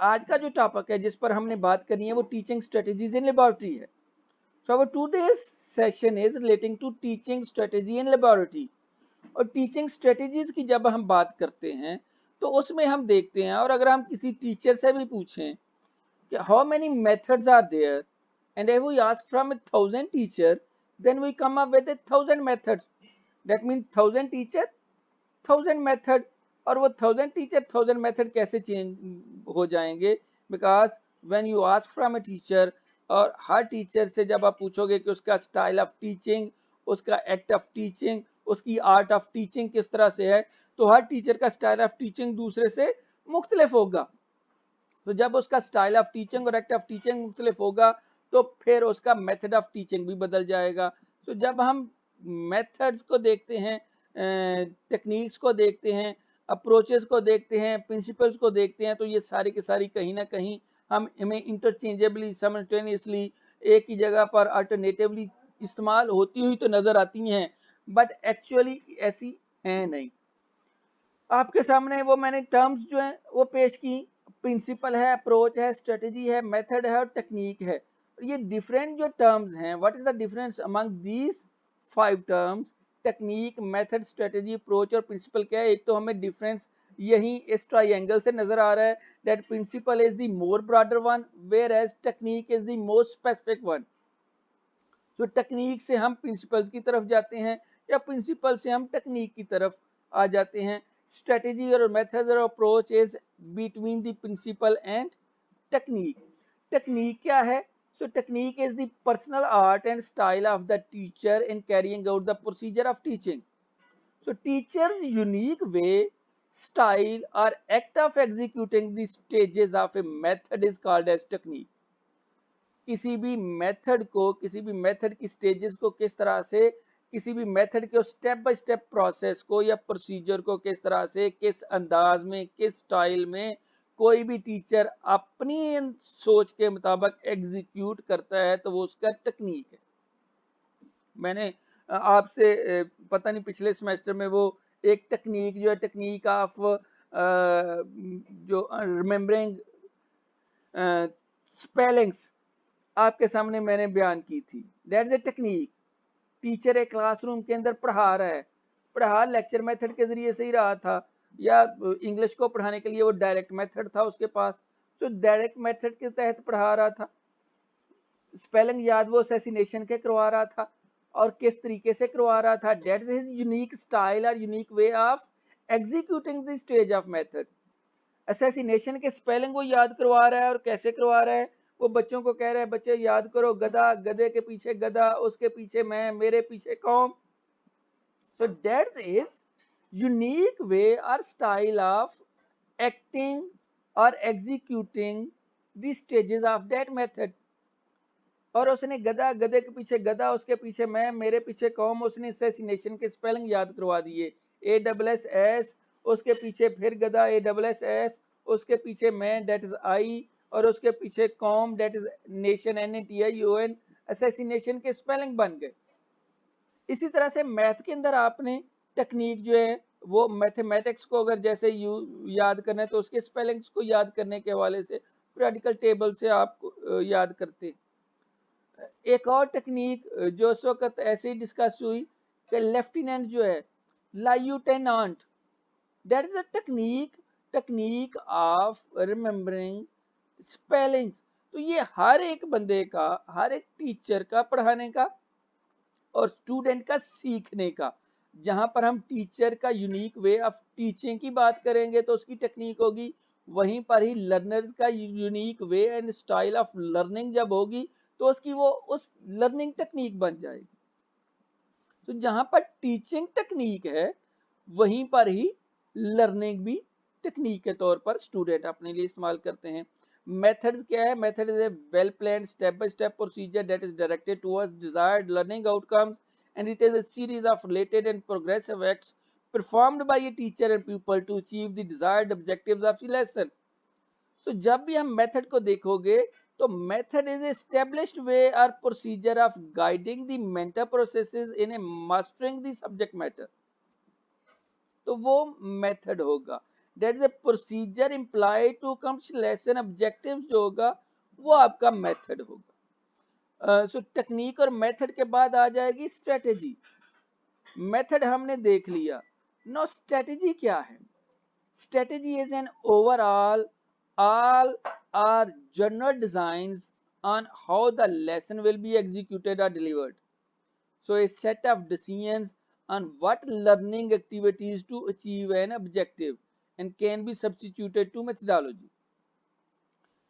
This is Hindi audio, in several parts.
आज का जो टॉपिक है जिस पर हमने बात करनी है वो टीचिंग स्ट्रेटेजीज इन लेबोरेटरी है। So our today's session is relating to teaching strategy in laboratory. और टीचिंग स्ट्रेटेजीज की जब हम बात करते हैं तो उसमें हम देखते हैं, और अगर हम किसी टीचर से भी पूछें कि how many methods are there and if we ask from 1000 teacher then we come up with 1000 methods. That mean 1000 teacher 1000 method. और वो 1000 टीचर 1000 मेथड कैसे चेंज हो जाएंगे? Because when you ask from a teacher, और हर टीचर से जब आप पूछोगे कि उसका स्टाइल ऑफ टीचिंग, उसका एक्ट ऑफ टीचिंग, उसकी आर्ट ऑफ टीचिंग किस तरह से है, तो हर टीचर का स्टाइल ऑफ टीचिंग दूसरे से मुख्तलिफ होगा। तो जब उसका स्टाइल ऑफ टीचिंग और एक्ट ऑफ टीचिंग मुख्तलिफ होगा तो फिर उसका मेथड ऑफ टीचिंग भी बदल जाएगा। तो जब हम मेथड्स को देखते हैं, टेक्निक्स को देखते हैं, अप्रोचेस को देखते हैं, प्रिंसिपल्स को देखते हैं, तो ये सारी की सारी कहीं ना कहीं हम हमें इंटरचेंजेबली साइमल्टेनियसली एक ही जगह पर अल्टरनेटिवली इस्तेमाल होती हुई तो नजर आती हैं, बट एक्चुअली ऐसी हैं नहीं। आपके सामने वो मैंने टर्म्स जो हैं वो पेश की, प्रिंसिपल है, अप्रोच है, स्ट्रेटेजी है, मेथड है और टेक्निक है। ये डिफरेंट जो टर्म्स हैं, what is the difference among these 5 terms? Technique, method, strategy, approach और प्रिंसिपल क्या है? एक तो हमें डिफरेंस यही इस ट्रायंगल से नजर आ रहा है, that principle is the more broader one where as technique is the more specific one. So technique से हम प्रिंसिपल्स की तरफ जाते हैं या प्रिंसिपल से हम टेक्निक की तरफ आ जाते हैं। स्ट्रेटेजी और मेथड और approach is between the principle and technique. Technique क्या है? So technique is the personal art and style of the teacher in carrying out the procedure of teaching. So teachers unique way, style और act of executing the stages of a method is called as technique. किसी भी मेथड को, किसी भी मेथड की स्टेजेस को किस तरह से, किसी भी मेथड के स्टेप बाय स्टेप प्रोसेस को या प्रोसीजर को किस तरह से, किस अंदाज में, किस स्टाइल में कोई भी टीचर अपनी सोच के मुताबिक एग्जीक्यूट करता है तो वो उसका टेक्निक है। मैंने आपसे पता नहीं पिछले सेमेस्टर में वो एक टेक्निक जो है, टेक्निक ऑफ जो रिमेम्बरिंग स्पेलिंग्स आपके सामने मैंने बयान की थी। That's a technique. टीचर एक क्लासरूम के अंदर पढ़ा रहा है, पढ़ा लेक्चर मेथड के जरिए से ही रहा था, या इंग्लिश को पढ़ाने के लिए वो डायरेक्ट मेथड था उसके पास, तो डायरेक्ट मेथड के तहत पढ़ा रहा था। स्पेलिंग याद वो असेसिनेशन के करवा रहा था, और किस तरीके से करवा रहा था, दैट्स हिज यूनिक स्टाइल और unique way of executing the stage of method. Assassination के स्पेलिंग वो याद करवा रहा है, और कैसे करवा रहा है? वो बच्चों को कह रहा है, बच्चे याद करो, गधा, गधे के पीछे गधा, उसके पीछे मैं, मेरे पीछे कौम। So that's is unique way और स्टाइल ऑफ एक्टिंग और executing the stages of that method. और उसने गधा, गधे के पीछे गधा, उसके पीछे मैं, मेरे पीछे कौम, उसने असेसिनेशन के स्पेलिंग याद करवा दिए। ASS, उसके पीछे फिर गधा, ASS, उसके पीछे मैं, दैट इज आई, और उसके पीछे कौम, that is nation, NATION। Assassination के स्पेलिंग बन गए। इसी तरह से मैथ के अंदर आपने टेक्निक जो है वो मैथमेटिक्स को अगर जैसे याद करना है तो उसके स्पेलिंग्स को याद करने के हवाले से पीरियोडिकल टेबल से आप याद करते हैं। एक और टेक्निक जो उस वक्त ऐसे ही डिस्कस हुई कि लेफ्टिनेंट जो है, lieutenant, that is a technique of remembering spellings. तो ये हर एक बंदे का, हर एक टीचर का पढ़ाने का और स्टूडेंट का सीखने का, जहां पर हम टीचर का यूनिक वे ऑफ टीचिंग की बात करेंगे तो उसकी टेक्निक होगी, वहीं पर ही लर्नर्स का unique way and style of learning जब होगी तो उसकी वो उस लर्निंग टेक्निक बन जाएगी। तो जहां पर टीचिंग टेक्निक है वहीं पर ही लर्निंग भी टेक्निक के तौर पर स्टूडेंट अपने लिए इस्तेमाल करते हैं। मेथड्स क्या है? Method is a well planned step by step procedure that is directed towards desired learning outcomes and it is a series of related and progressive acts performed by a teacher and pupil to achieve the desired objectives of the lesson. So जब भी हम मेथड को देखोगे तो मेथड इज एस्टेब्लिश्ड वे और procedure of guiding the mental processes in a mastering the subject matter. तो वो मेथड होगा। That is a procedure employ to accomplish lesson objectives जो होगा वो आपका मेथड होगा। सो टेक्निक और मेथड के बाद आ जाएगी स्ट्रेटेजी। मेथड हमने देख लिया, नो स्ट्रेटेजी क्या है? Strategy is an overall all are general designs on how the lesson will be executed or delivered. So a set of decisions on what learning activities to achieve an objective and can be substituted to methodology.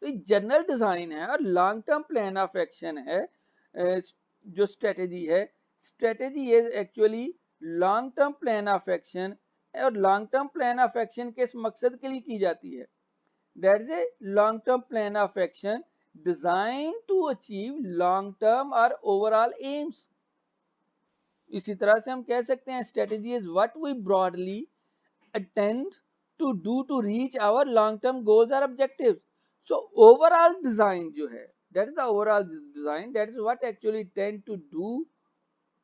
तो ये जनरल डिजाइन है और long term plan of action है। जो स्ट्रेटेजी है, strategy is actually long term plan of action, और long term plan of action किस मकसद के लिए की जाती है? That is a long-term plan of action designed to achieve long-term or overall aims. इसी तरह से हम कह सकते हैं strategy is what we broadly intend to do to reach our long-term goals or objectives. So overall design जो है, that is the overall design, that is what actually tend to do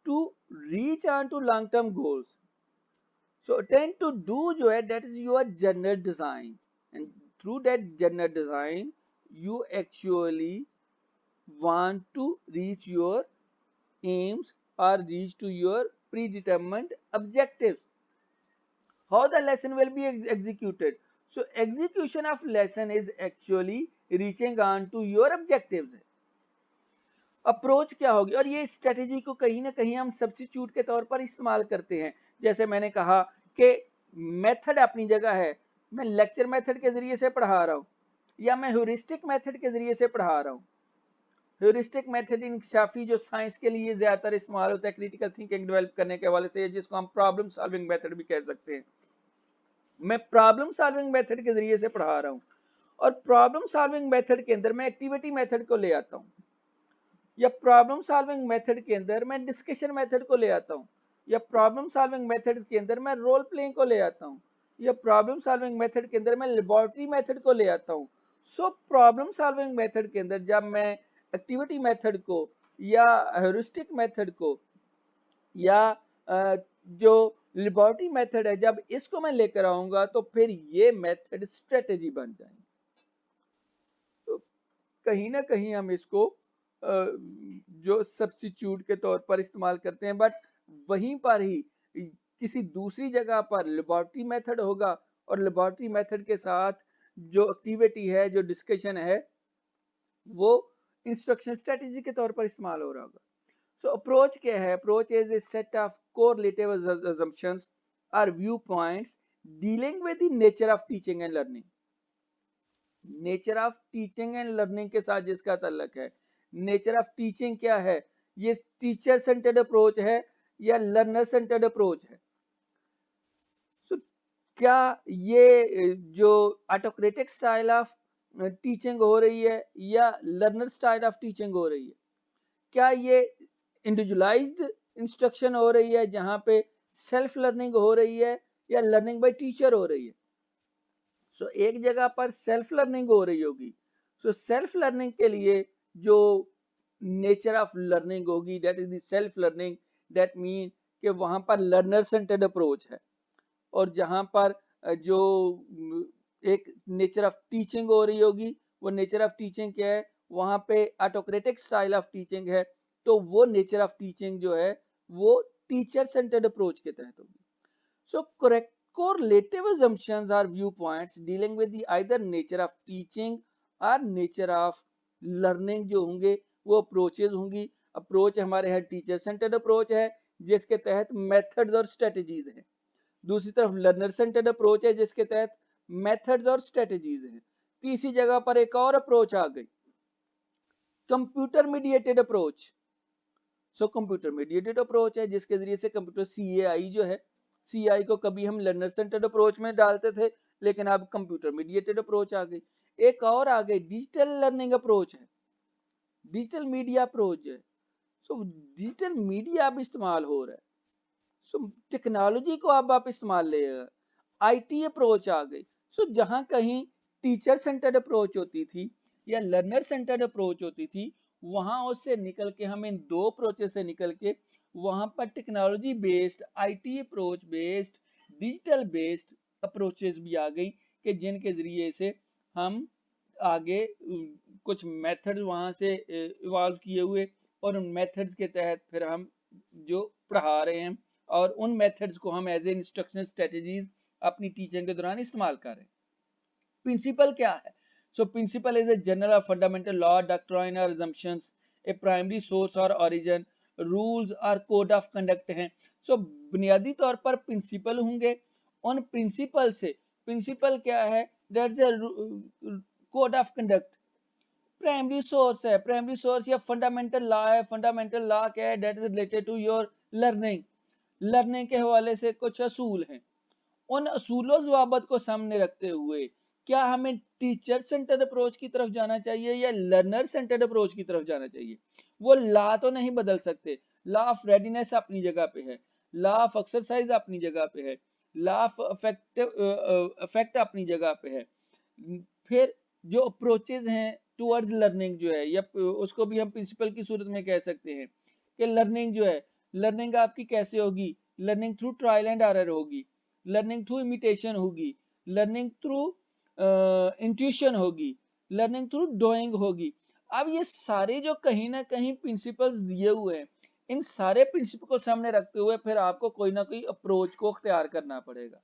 to reach on to long-term goals. So tend to do जो है, that is your general design, and through that general design you actually want to reach your aims or reach to your predetermined objectives. How the lesson will be executed? So execution of lesson is actually reaching on to your objectives. Approach क्या होगी? और ये स्ट्रेटेजी को कहीं ना कहीं हम सब्स्टिट्यूट के तौर पर इस्तेमाल करते हैं। जैसे मैंने कहा कि मेथड अपनी जगह है, मैं लेक्चर मेथड के जरिए से पढ़ा रहा हूँ या मैं ह्यूरिस्टिक मेथड के जरिए से पढ़ा रहा हूँ। ह्यूरिस्टिक मेथड इंकशाफी जो साइंस के लिए ज्यादातर इस्तेमाल होता है क्रिटिकल थिंकिंग डेवलप करने के हवाले से, जिसको हम प्रॉब्लम सॉल्विंग मेथड भी कह सकते हैं। मैं प्रॉब्लम सॉल्विंग मेथड के जरिए से पढ़ा रहा हूँ और प्रॉब्लम सॉल्विंग मेथड के अंदर मैं एक्टिविटी मेथड को ले आता हूँ, या प्रॉब्लम सॉल्विंग मेथड के अंदर मैं डिस्कशन मेथड को ले आता हूँ, या प्रॉब्लम सॉल्विंग मेथड के अंदर मैं रोल प्लेइंग को ले आता हूँ, या प्रॉब्लम सॉल्विंग मेथड के अंदर मैं लेबोरेटरी मेथड को ले आता हूँ। सो प्रॉब्लम सॉल्विंग मेथड के अंदर जब मैं एक्टिविटी मेथड को या हेरिस्टिक मेथड को या जो लेबोरेटरी मेथड है, जब इसको मैं लेकर आऊंगा तो फिर ये मेथड स्ट्रेटेजी बन जाएंगे। तो कहीं ना कहीं हम इसको जो सब्स्टिट्यूट के तौर पर इस्तेमाल करते हैं, बट वहीं पर ही किसी दूसरी जगह पर लेबोरेटरी मेथड होगा और लेबोरेटरी मेथड के साथ जो एक्टिविटी है, जो डिस्कशन है, वो इंस्ट्रक्शन स्ट्रेटेजी के तौर पर इस्तेमाल हो रहा होगा। सो अप्रोच क्या है? Approach is a set of correlative assumptions or viewpoints dealing with the nature of teaching and learning. Nature of teaching and learning के साथ जिसका ताल्लुक है, नेचर ऑफ टीचिंग क्या है? ये टीचर सेंटर्ड अप्रोच है या लर्नर सेंटर्ड अप्रोच है? सो क्या ये जो ऑटोक्रेटिक स्टाइल ऑफ टीचिंग हो रही है या लर्नर स्टाइल ऑफ टीचिंग हो रही है? क्या ये इंडिविजुअलाइज्ड इंस्ट्रक्शन हो रही है जहां पे सेल्फ लर्निंग हो रही है, या लर्निंग बाय टीचर हो रही है? सो एक जगह पर सेल्फ लर्निंग हो रही होगी। सो सेल्फ लर्निंग के लिए जो नेचर ऑफ लर्निंग होगी, that is the self learning, that mean कि वहां पर लर्नर सेंटर्ड अप्रोच है। और जहां पर जो एक नेचर ऑफ टीचिंग हो रही होगी, वो नेचर ऑफ टीचिंग क्या है? वहां पे ऑटोक्रेटिक स्टाइल ऑफ टीचिंग है, तो वो नेचर ऑफ टीचिंग जो है वो टीचर सेंटर्ड अप्रोच के तहत होगी। So correct correlative assumptions are viewpoints dealing with the either nature of teaching or nature of learning जो होंगे वो अप्रोचेज होंगी। अप्रोच हमारे यहाँ टीचर सेंटर्ड अप्रोच है जिसके तहत मेथड्स और स्ट्रेटजीज हैं। दूसरी तरफ लर्नर सेंटर्ड अप्रोच है जिसके तहत मेथड्स और स्ट्रेटजीज हैं। तीसरी जगह पर एक और अप्रोच आ गई, computer mediated approach. So computer mediated approach है जिसके जरिए से कंप्यूटर CAI जो है, CI को कभी हम लर्नर सेंटर्ड अप्रोच में डालते थे, लेकिन अब कंप्यूटर मीडिएटेड अप्रोच आ गई। एक और आ गई डिजिटल लर्निंग अप्रोच है, डिजिटल मीडिया अप्रोच है। सो डिजिटल मीडिया अब इस्तेमाल हो रहा है, सो टेक्नोलॉजी को अब आप इस्तेमाल लेगा। IT अप्रोच आ गई। सो जहां कहीं टीचर सेंटर्ड अप्रोच होती थी या लर्नर सेंटर्ड अप्रोच होती थी, वहां उससे निकल के हम इन दो अप्रोचेस से निकल के वहां पर technology based, IT approach based, digital based approaches भी आ गई कि जिनके ज़रिए से हम आगे कुछ मेथड्स वहाँ से इवॉल्व किए हुए और उन मेथड्स के तहत फिर हम जो पढ़ा रहे हैं और उन मेथड्स को हम एज ए इंस्ट्रक्शन स्ट्रेटजीज अपनी टीचिंग के दौरान इस्तेमाल कर रहे हैं। प्रिंसिपल क्या है? So principle is a general of fundamental law, doctrine और assumptions, ए प्राइमरी सोर्स और ओरिजिन, रूल्स और कोड ऑफ कंडक्ट हैं। सो बुनियादी तौर पर प्रिंसिपल होंगे, उन प्रिंसिपल से, प्रिंसिपल क्या है? That's a code of conduct. Primary source है, प्राइमरी सोर्स या फंडामेंटल लॉ है, फंडामेंटल लॉ क्या है? That is related to your learning, learning के हवाले से कुछ असूल हैं। उन असूलों ज़वाबत को सामने रखते हुए क्या हमें टीचर सेंटर्ड अप्रोच की तरफ जाना चाहिए या लर्नर सेंटर्ड अप्रोच की तरफ जाना चाहिए? वो लॉ तो नहीं बदल सकते। लॉ ऑफ रेडीनेस अपनी जगह पे है, लॉ ऑफ एक्सरसाइज अपनी जगह पे है, लॉ ऑफ इफेक्ट अपनी जगह पे है। फिर जो अप्रोचेज हैं टुवर्ड्स लर्निंग जो है, या उसको भी हम प्रिंसिपल की सूरत में कह सकते हैं कि लर्निंग जो है, लर्निंग आपकी कैसे होगी? Learning through trial and error होगी, लर्निंग थ्रू इमिटेशन होगी, लर्निंग थ्रू इंट्यूशन होगी, लर्निंग थ्रू डूइंग होगी। अब ये सारे जो कहीं ना कहीं प्रिंसिपल्स दिए हुए हैं, इन सारे प्रिंसिपल को सामने रखते हुए फिर आपको कोई ना कोई अप्रोच को अख्तियार करना पड़ेगा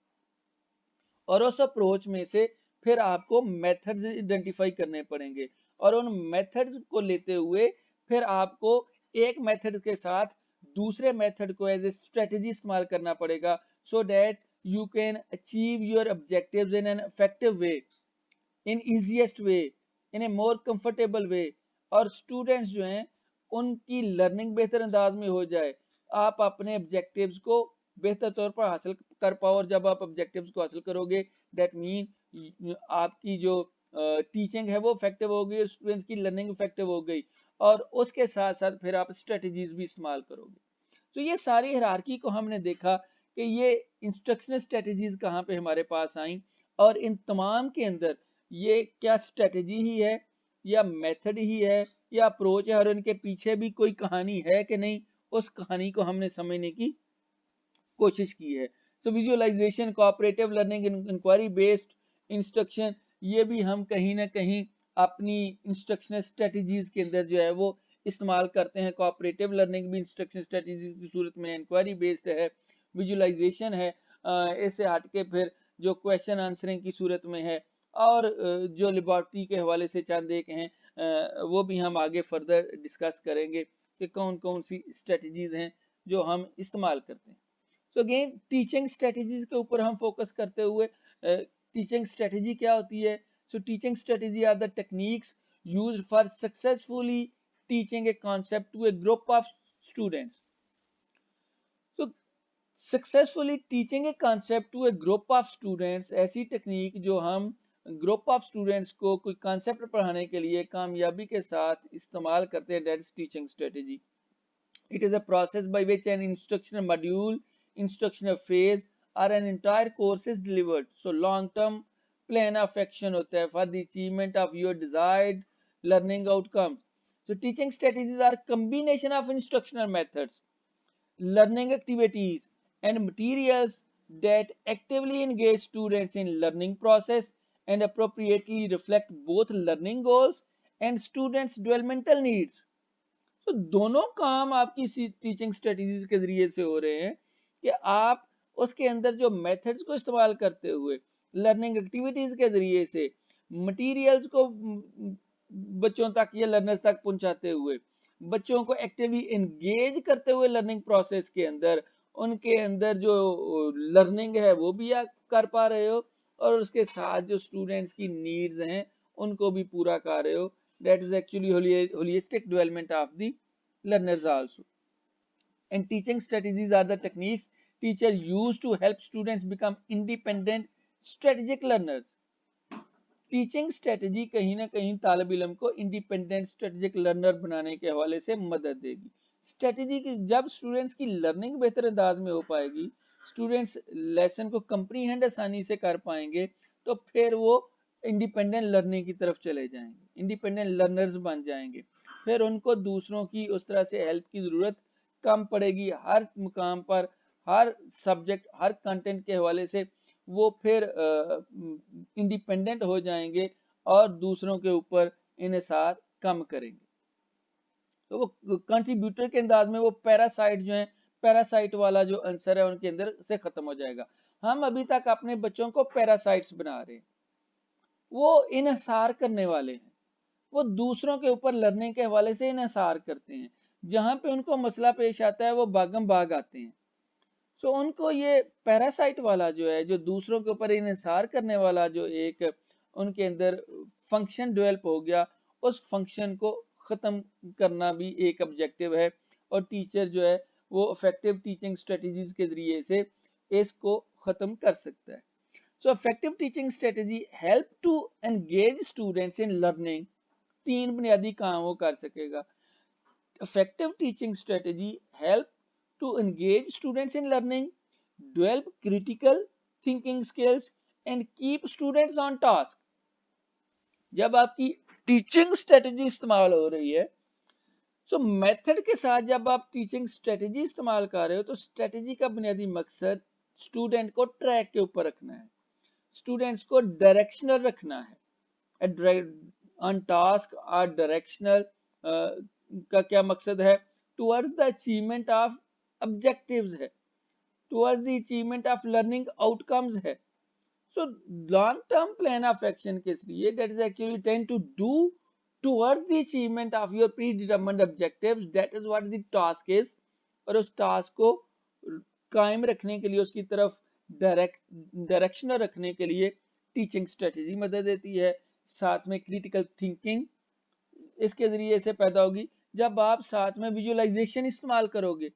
और उस अप्रोच में से फिर आपको मेथड्स आइडेंटिफाई करने पड़ेंगे और उन मेथड्स को लेते हुए फिर आपको एक मेथड के साथ दूसरे मेथड को एज ए स्ट्रेटजी इस्तेमाल करना पड़ेगा, so that you can achieve your objectives in an effective way, in easiest way, in a more comfortable way, और स्टूडेंट्स जो हैं उनकी लर्निंग बेहतर अंदाज में हो जाए, आप अपने ऑब्जेक्टिव्स को बेहतर तौर पर हासिल कर पाओ। और जब आप ऑब्जेक्टिव्स को हासिल करोगे दैट मीन आपकी जो टीचिंग है वो इफेक्टिव हो गई, स्टूडेंट्स की लर्निंग इफेक्टिव हो गई और उसके साथ साथ फिर आप स्ट्रेटजीज भी इस्तेमाल करोगे। तो ये सारी हायरार्की को हमने देखा कि ये इंस्ट्रक्शनल स्ट्रेटजीज कहाँ पे हमारे पास आई और इन तमाम के अंदर ये क्या स्ट्रेटजी ही है या मेथड ही है या अप्रोच है और इनके पीछे भी कोई कहानी है कि नहीं, उस कहानी को हमने समझने की कोशिश की है। So visualisation, cooperative learning, inquiry based instruction, ये भी हम कहीं ना कहीं अपनी इंस्ट्रक्शनल स्ट्रेटजीज के अंदर जो है वो इस्तेमाल करते हैं। कोऑपरेटिव लर्निंग भी इंस्ट्रक्शन स्ट्रेटजीज की सूरत में इंक्वायरी बेस्ड है, विजुअलाइजेशन है इससे हट के फिर जो क्वेश्चन आंसरिंग की सूरत में है और जो लेबॉर्ट्री के हवाले से चंद एक हैं वो भी हम आगे फर्दर डिस्कस करेंगे कि कौन कौन सी स्ट्रेटजीज हैं जो हम इस्तेमाल करते हैं। तो अगेन टीचिंग स्ट्रेटजीज के ऊपर हम फोकस करते हुए टीचिंग स्ट्रेटजी क्या होती है? So teaching strategy are the techniques used for successfully teaching a concept to a group of students. तो successfully teaching a concept to a group of students, ऐसी टेक्निक जो हम ग्रुप ऑफ स्टूडेंट्स को कोई कॉन्सेप्ट पढ़ाने के लिए कामयाबी के साथ इस्तेमाल करते हैं, that is teaching strategy. It is a process by which an instructional module, instructional phase or an entire course is delivered. So long term plan of action होता है for the achievement of your desired learning outcomes. So teaching strategies are combination of instructional methods, learning activities and materials that actively engage students in learning process and appropriately reflect both learning goals and students developmental needs. तो दोनों काम आपकी टीचिंग स्ट्रेटजीज के जरिए से हो रहे हैं कि आप उसके अंदर जो मेथड्स को इस्तेमाल करते हुए लर्निंग एक्टिविटीज के जरिए से मटेरियल्स को बच्चों तक या लर्नर्स तक पहुंचाते हुए बच्चों को एक्टिवली एंगेज करते हुए लर्निंग प्रोसेस के अंदर उनके अंदर जो लर्निंग है वो भी आप कर पा रहे हो और उसके साथ जो स्टूडेंट्स की नीड्स हैं उनको भी पूरा कर रहे हो। That is actually holistic development of the learners also. And teaching strategies are the techniques teachers use to help students become independent strategic learners. Teaching strategy कहीं ना कहीं तालिब इल्म को इंडिपेंडेंट स्ट्रेटेजिक लर्नर बनाने के हवाले से मदद देगी। स्ट्रेटजी की जब स्टूडेंट्स की लर्निंग बेहतर अंदाज में हो पाएगी, स्टूडेंट्स लेसन को कंप्रीहेंड आसानी से कर पाएंगे, तो फिर वो इंडिपेंडेंट लर्निंग की तरफ चले जाएंगे, इंडिपेंडेंट लर्नर्स बन जाएंगे। फिर उनको दूसरों की उस तरह से हेल्प की ज़रूरत कम पड़ेगी। हर मुकाम पर, हर सब्जेक्ट, हर कंटेंट के हवाले से वो फिर इंडिपेंडेंट हो जाएंगे और दूसरों के ऊपर इन्हिसार कम करेंगे। तो वो कंट्रीब्यूटर के अंदाज में वो पैरासाइट जो है, पैरासाइट वाला जो आंसर है उनके अंदर से खत्म हो जाएगा। हम अभी तक अपने बच्चों को पैरासाइट्स बना रहे हैं, वो इन्हिसार करने वाले हैं, वो दूसरों के ऊपर लड़ने के हवाले से इन्हिसार करते हैं। जहां पे उनको मसला पेश आता है वो भागम भाग आते हैं। सो उनको ये पैरासाइट वाला जो है, जो दूसरों के ऊपर इन्हिसार करने वाला जो एक उनके अंदर फंक्शन डेवलप हो गया, उस फंक्शन को खत्म करना भी एक ऑब्जेक्टिव है। और टीचर जो है वो इफेक्टिव टीचिंग स्ट्रेटजीज के जरिए से इसको खत्म कर सकता है। So effective teaching strategy help to engage students in learning. तीन बुनियादी काम वो कर सकेगा। Effective teaching strategy help to engage students in learning, develop critical thinking skills and keep students on task। जब आपकी टीचिंग स्ट्रेटजी इस्तेमाल हो रही है, सो मेथड के साथ जब आप टीचिंग स्ट्रेटजी इस्तेमाल कर रहे हो, तो स्ट्रेटजी का बुनियादी मकसद स्टूडेंट को ट्रैक के ऊपर रखना है, स्टूडेंट्स को डायरेक्शनल रखना है। ऑन टास्क और डायरेक्शनल का क्या मकसद है? Towards the achievement of objectives है, towards the achievement of learning outcomes है। So long term plan of action के लिए that is actually tend to do towards the achievement of your predetermined objectives, that is what the task is. और उस टास्क को कायम रखने के लिए, उसकी तरफ डायरेक्शनल रखने के लिए टीचिंग स्ट्रेटजी मदद देती है। साथ में क्रिटिकल थिंकिंग इसके जरिए से पैदा होगी। जब आप साथ में विजुअलाइजेशन इस्तेमाल करोगे,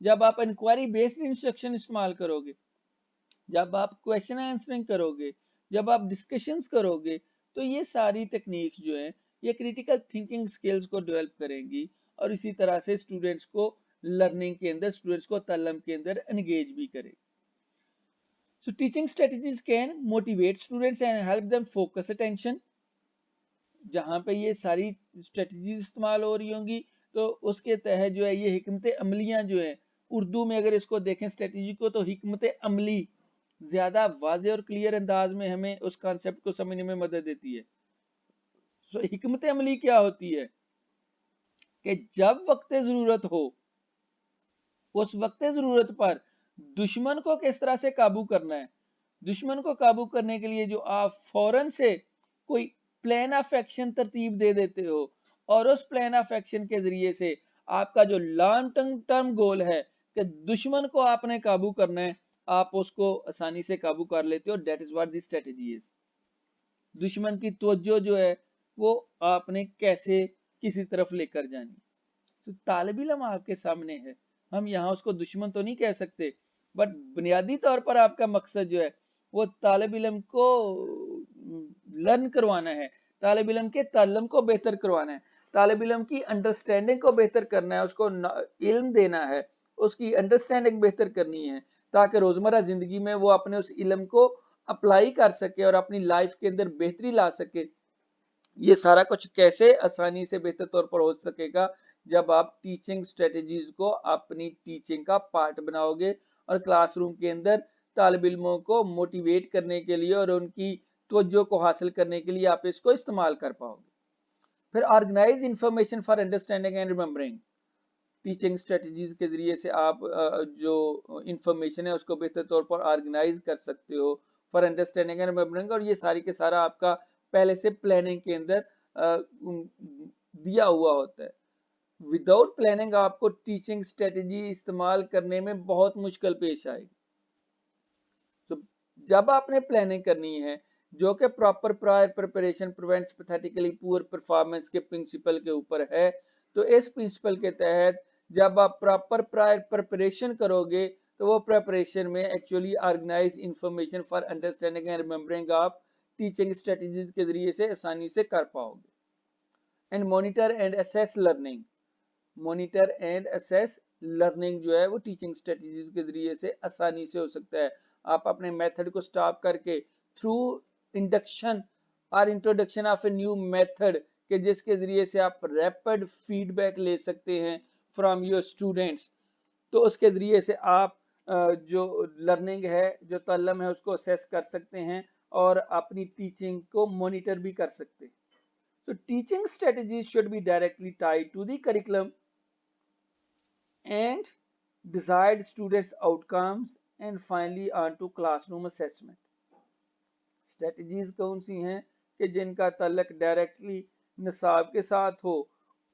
जब आप इंक्वायरी बेस्ड इंस्ट्रक्शन इस्तेमाल करोगे, जब आप क्वेश्चन आंसरिंग करोगे, जब आप डिस्कशंस करोगे, तो ये सारी टेक्निक्स जो है ये क्रिटिकल थिंकिंग स्किल्स को डेवलप करेंगी और इसी तरह से स्टूडेंट्स को लर्निंग के अंदर, स्टूडेंट्स को ताल्लुम के अंदर एंगेज भी करेगी। So teaching strategies can motivate students and help them focus attention। जहाँ पे ये सारी स्ट्रेटजीज इस्तेमाल हो रही होंगी, तो उसके तहत जो है ये हिकमत अमलियाँ जो है, उर्दू में अगर इसको देखें स्ट्रेटजी को, तो हिकमत अमली ज्यादा वाज़ेह और क्लियर अंदाज में हमें उस कॉन्सेप्ट को समझने में मदद देती है। सो हिकमत अमली क्या होती है कि जब वक्त जरूरत हो, उस वक्त जरूरत पर दुश्मन को किस तरह से काबू करना है। दुश्मन को काबू करने के लिए जो आप फौरन से कोई प्लान ऑफ एक्शन तरतीब दे देते हो, और उस प्लान ऑफ एक्शन के जरिए से आपका जो लॉन्ग टर्म गोल है कि दुश्मन को आपने काबू करना है, आप उसको आसानी से काबू कर लेते हो। That is what the strategy is. दुश्मन की तवज्जो जो है वो आपने कैसे किसी तरफ लेकर जानी। तो तालिब इल्म आपके सामने है, हम यहाँ उसको दुश्मन तो नहीं कह सकते, बट बुनियादी तौर पर आपका मकसद जो है वो तालिब इल्म को लर्न करवाना है, तालिब इल्म के ताल्लुम को बेहतर करवाना है, तालिब इल्म की अंडरस्टैंडिंग को बेहतर करना है, उसको इल्म देना है, उसकी अंडरस्टैंडिंग बेहतर करनी है, ताकि रोजमर्रा जिंदगी में वो अपने उस इल्म को अप्लाई कर सके और अपनी लाइफ के अंदर बेहतरी ला सके। ये सारा कुछ कैसे आसानी से बेहतर तौर पर हो सकेगा? जब आप टीचिंग स्ट्रेटजीज को अपनी टीचिंग का पार्ट बनाओगे और क्लासरूम के अंदर तालिब इल्मों को मोटिवेट करने के लिए और उनकी तवज्जो को हासिल करने के लिए आप इसको इस्तेमाल कर पाओगे। फिर organise information for understanding and remembering. Teaching strategies के जरिए से आप जो इंफॉर्मेशन है उसको बेहतर तौर पर ऑर्गेनाइज कर सकते हो फॉर अंडरस्टैंडिंग एंड रिमेम्बरिंग। और ये सारी के सारा आपका पहले से प्लानिंग के अंदर दिया हुआ होता है। विदाउट प्लानिंग आपको टीचिंग स्ट्रेटजी इस्तेमाल करने में बहुत मुश्किल पेश आएगी। तो जब आपने प्लानिंग करनी है, जो कि proper prior preparation prevents pathetically poor performance के प्रिंसिपल के ऊपर है, तो इस प्रिंसिपल के तहत जब आप प्रॉपर प्रायर प्रिपरेशन करोगे, तो वो प्रिपरेशन में actually organise information for understanding and remembering आप टीचिंग स्ट्रेटजीज के जरिए से आसानी से कर पाओगे। And monitor and assess learning. Monitor and assess learning जो है वो टीचिंग स्ट्रेटजीज के जरिए से आसानी से हो सकता है। आप अपने मेथड को स्टॉप करके थ्रू इंडक्शन और introduction of a new method के जिसके जरिए से आप रैपिड फीडबैक ले सकते हैं फ्रॉम योर स्टूडेंट्स, तो उसके जरिए से आप जो लर्निंग है, जो ताल्लुम है, उसको असेस कर सकते हैं और अपनी टीचिंग को मॉनिटर भी कर सकते हैं। So teaching strategies should be directly tied to the curriculum and desired students' outcomes and finally on to classroom assessment. Strategies कौन सी हैं कि जिनका तल्लक डायरेक्टली निसाब के साथ हो,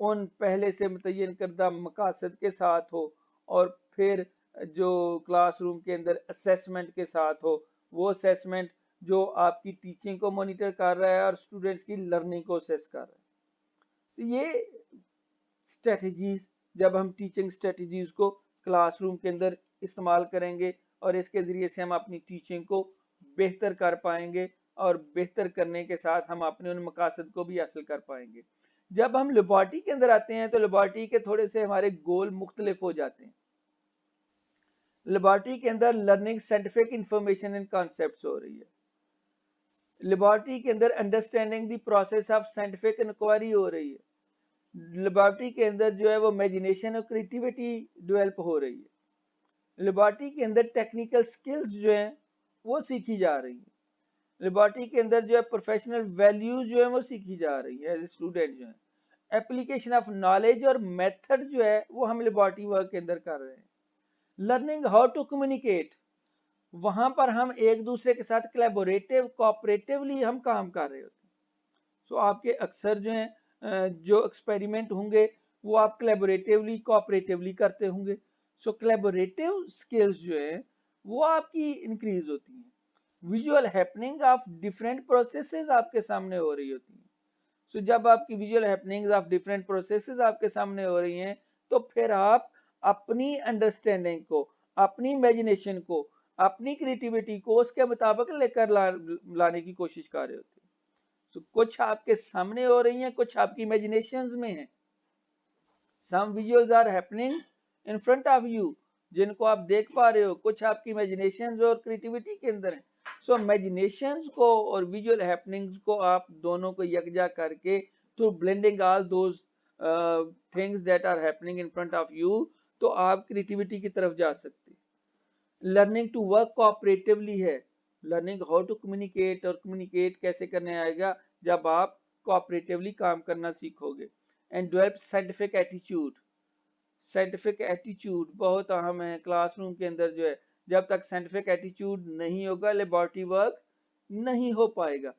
उन पहले से मुतय्यन करदा मकासद के साथ हो और फिर जो क्लासरूम के अंदर असेसमेंट के साथ हो, वो असेसमेंट जो आपकी टीचिंग को मॉनिटर कर रहा है और स्टूडेंट्स की लर्निंग को असेस कर रहा है। तो ये स्ट्रेटजीज जब हम टीचिंग स्ट्रेटजीज को क्लासरूम के अंदर इस्तेमाल करेंगे और इसके ज़रिए से हम अपनी टीचिंग को बेहतर कर पाएंगे और बेहतर करने के साथ हम अपने उन मकासद को भी हासिल कर पाएंगे। जब हम लेबॉरेटरी के अंदर आते हैं तो लेबॉरेटरी के थोड़े से हमारे गोल मुख्तलिफ हो जाते हैं। लेबॉरेटरी के अंदर learning scientific information and concepts हो रही है। लेबॉरेटरी के अंदर understanding the process of scientific inquiry हो रही है। लेबॉरेटरी के अंदर जो है वो इमेजिनेशन और क्रिएटिविटी डेवलप हो रही है। लेबॉरेटरी के अंदर टेक्निकल स्किल्स जो हैं वो सीखी जा रही है। लेबॉरेटरी के अंदर जो है प्रोफेशनल वैल्यूज जो है वो सीखी जा रही है। एज स्टूडेंट जो है एप्लीकेशन ऑफ नॉलेज और मेथड जो है वो हम लेबॉरेटरी वर्क के अंदर कर रहे हैं। लर्निंग हाउ टू कम्युनिकेट, वहां पर हम एक दूसरे के साथ कोलैबोरेटिव कोऑपरेटिवली हम काम कर रहे होते हैं। सो आपके अक्सर जो हैं जो एक्सपेरिमेंट होंगे वो आप कोलैबोरेटिवली कोऑपरेटिवली करते होंगे। सो कोलैबोरेटिव स्किल्स जो है वो आपकी इंक्रीज होती हैं। Visual happening of different processes आपके सामने हो रही होती हैं। सो जब आपकी visual happenings of different processes आपके सामने हो रही हैं तो फिर आप अपनी अंडरस्टैंडिंग को, अपनी इमेजिनेशन को, अपनी क्रिएटिविटी को उसके मुताबिक लेकर लाने की कोशिश कर रहे होते हैं। तो कुछ आपके सामने हो रही हैं, कुछ आपकी इमेजिनेशंस में हैं। Some visuals are happening in front of you, जिनको आप देख पा रहे हो, कुछ आपकी इमेजिनेशंस और क्रिएटिविटी के अंदर है। सो इमेजिनेशंस को और विजुअल हैपनिंग्स को आप दोनों को यकजा करके through blending all those things that are happening in front of you, तो आप क्रिएटिविटी की तरफ जा सकते हैं। लर्निंग टू वर्क कोऑपरेटिवली है। लर्निंग हाउ टू कम्युनिकेट, और कम्युनिकेट कैसे करने आएगा जब आप कोऑपरेटिवली काम करना सीखोगे। And develop scientific attitude, scientific attitude बहुत अहम है क्लासरूम के अंदर जो है। जब तक साइंटिफिक एटीट्यूड नहीं होगा लेबॉरेटरी वर्क नहीं हो पाएगा।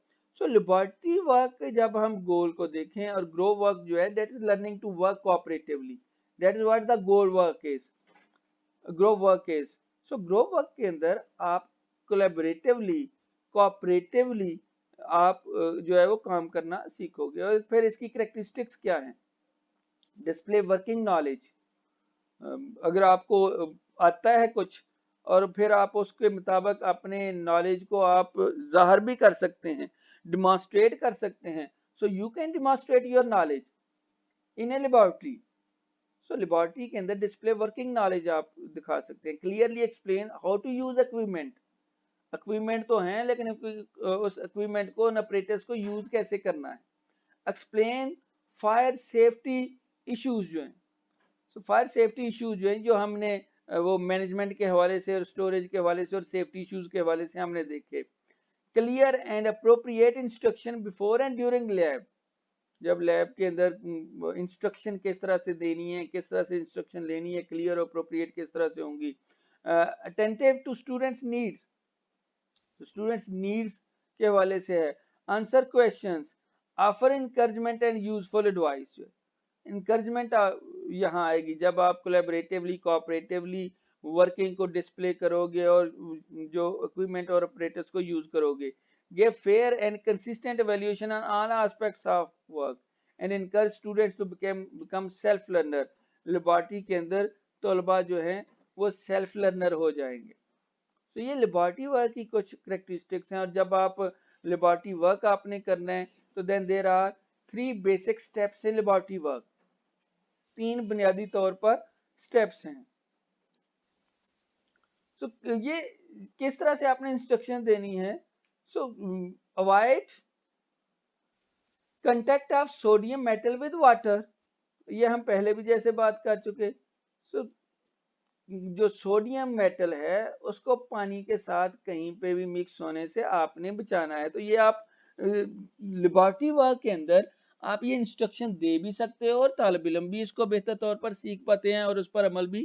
सो लेबॉरेटरी वर्क जब हम गोल को देखें और ग्रो वर्क जो है that is learning to work cooperatively, that is what the goal work is, group work is. So group work के अंदर आप कोलैबोरेटिवली कोऑपरेटिवली आप जो है वो काम करना सीखोगे। और फिर इसकी कैरेक्टरिस्टिक्स क्या है? डिस्प्ले वर्किंग नॉलेज, अगर आपको आता है कुछ और फिर आप उसके मुताबिक अपने नॉलेज को आप जाहिर भी कर सकते हैं, डिमॉन्स्ट्रेट कर सकते हैं। So you can demonstrate your knowledge in a laboratory. So laboratory के अंदर डिस्प्ले वर्किंग नॉलेज आप दिखा सकते हैं। Clearly explain how to use equipment, equipment तो हैं लेकिन उस इक्विपमेंट को ऑपरेटर्स को यूज कैसे करना है। एक्सप्लेन फायर सेफ्टी इश्यूज जो हैं, तो फायर सेफ्टी इश्यूज जो है जो हमने वो मैनेजमेंट के हवाले से और स्टोरेज के हवाले से और सेफ्टी इश्यूज के हवाले से हमने देखे। Clear and appropriate instruction before and during lab, जब लैब के अंदर इंस्ट्रक्शन किस तरह से देनी है, किस तरह से इंस्ट्रक्शन लेनी है, क्लियर और अप्रोप्रिएट किस तरह से होंगी। Attentive to students needs, students needs के हवाले से है। Answer questions, offer encouragement and useful advice, जो इंकरेजमेंट यहाँ आएगी जब आप कोलैबोरेटिवली कोऑपरेटिवली वर्किंग को डिस्प्ले करोगे और जो इक्विपमेंट और ऑपरेटर्स को यूज करोगे। Give fair and consistent evaluation on all aspects of work and encourage students to become self learner. Laboratory के अंदर तलबा जो है वो सेल्फ लर्नर हो जाएंगे। तो ये लेबॉरेटरी वर्क की कुछ करेक्टरिस्टिक्स हैं। और जब आप लेबॉरेटरी वर्क आपने करना है तो then there are 3 basic steps in laboratory work, 3 बुनियादी तौर पर स्टेप्स हैं। सो ये किस तरह से आपने इंस्ट्रक्शन देनी है। सो avoid contact of sodium metal with water, ये हम पहले भी जैसे बात कर चुके। सो जो सोडियम मेटल है उसको पानी के साथ कहीं पे भी मिक्स होने से आपने बचाना है। तो ये आप लेबोरेटरी वर्क के अंदर आप ये इंस्ट्रक्शन दे भी सकते हो और तालिब इल्म भी इसको बेहतर तौर पर सीख पाते हैं और उस पर अमल भी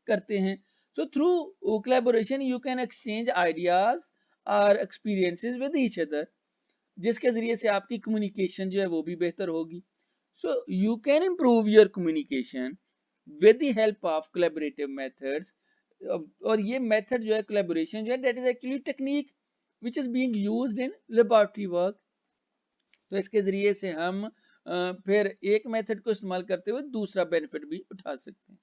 करते हैं। So through collaboration you can exchange ideas और एक्सपीरियंसेस विद ईच अदर, जिसके जरिए से आपकी कम्युनिकेशन जो है वो भी बेहतर होगी। सो you can improve your communication with the help of collaborative methods. और ये मेथड जो है कोलैबोरेशन जो है that is actually technique which is being used in laboratory work. तो इसके जरिए से हम फिर एक मेथड को इस्तेमाल करते हुए दूसरा बेनिफिट भी उठा सकते हैं।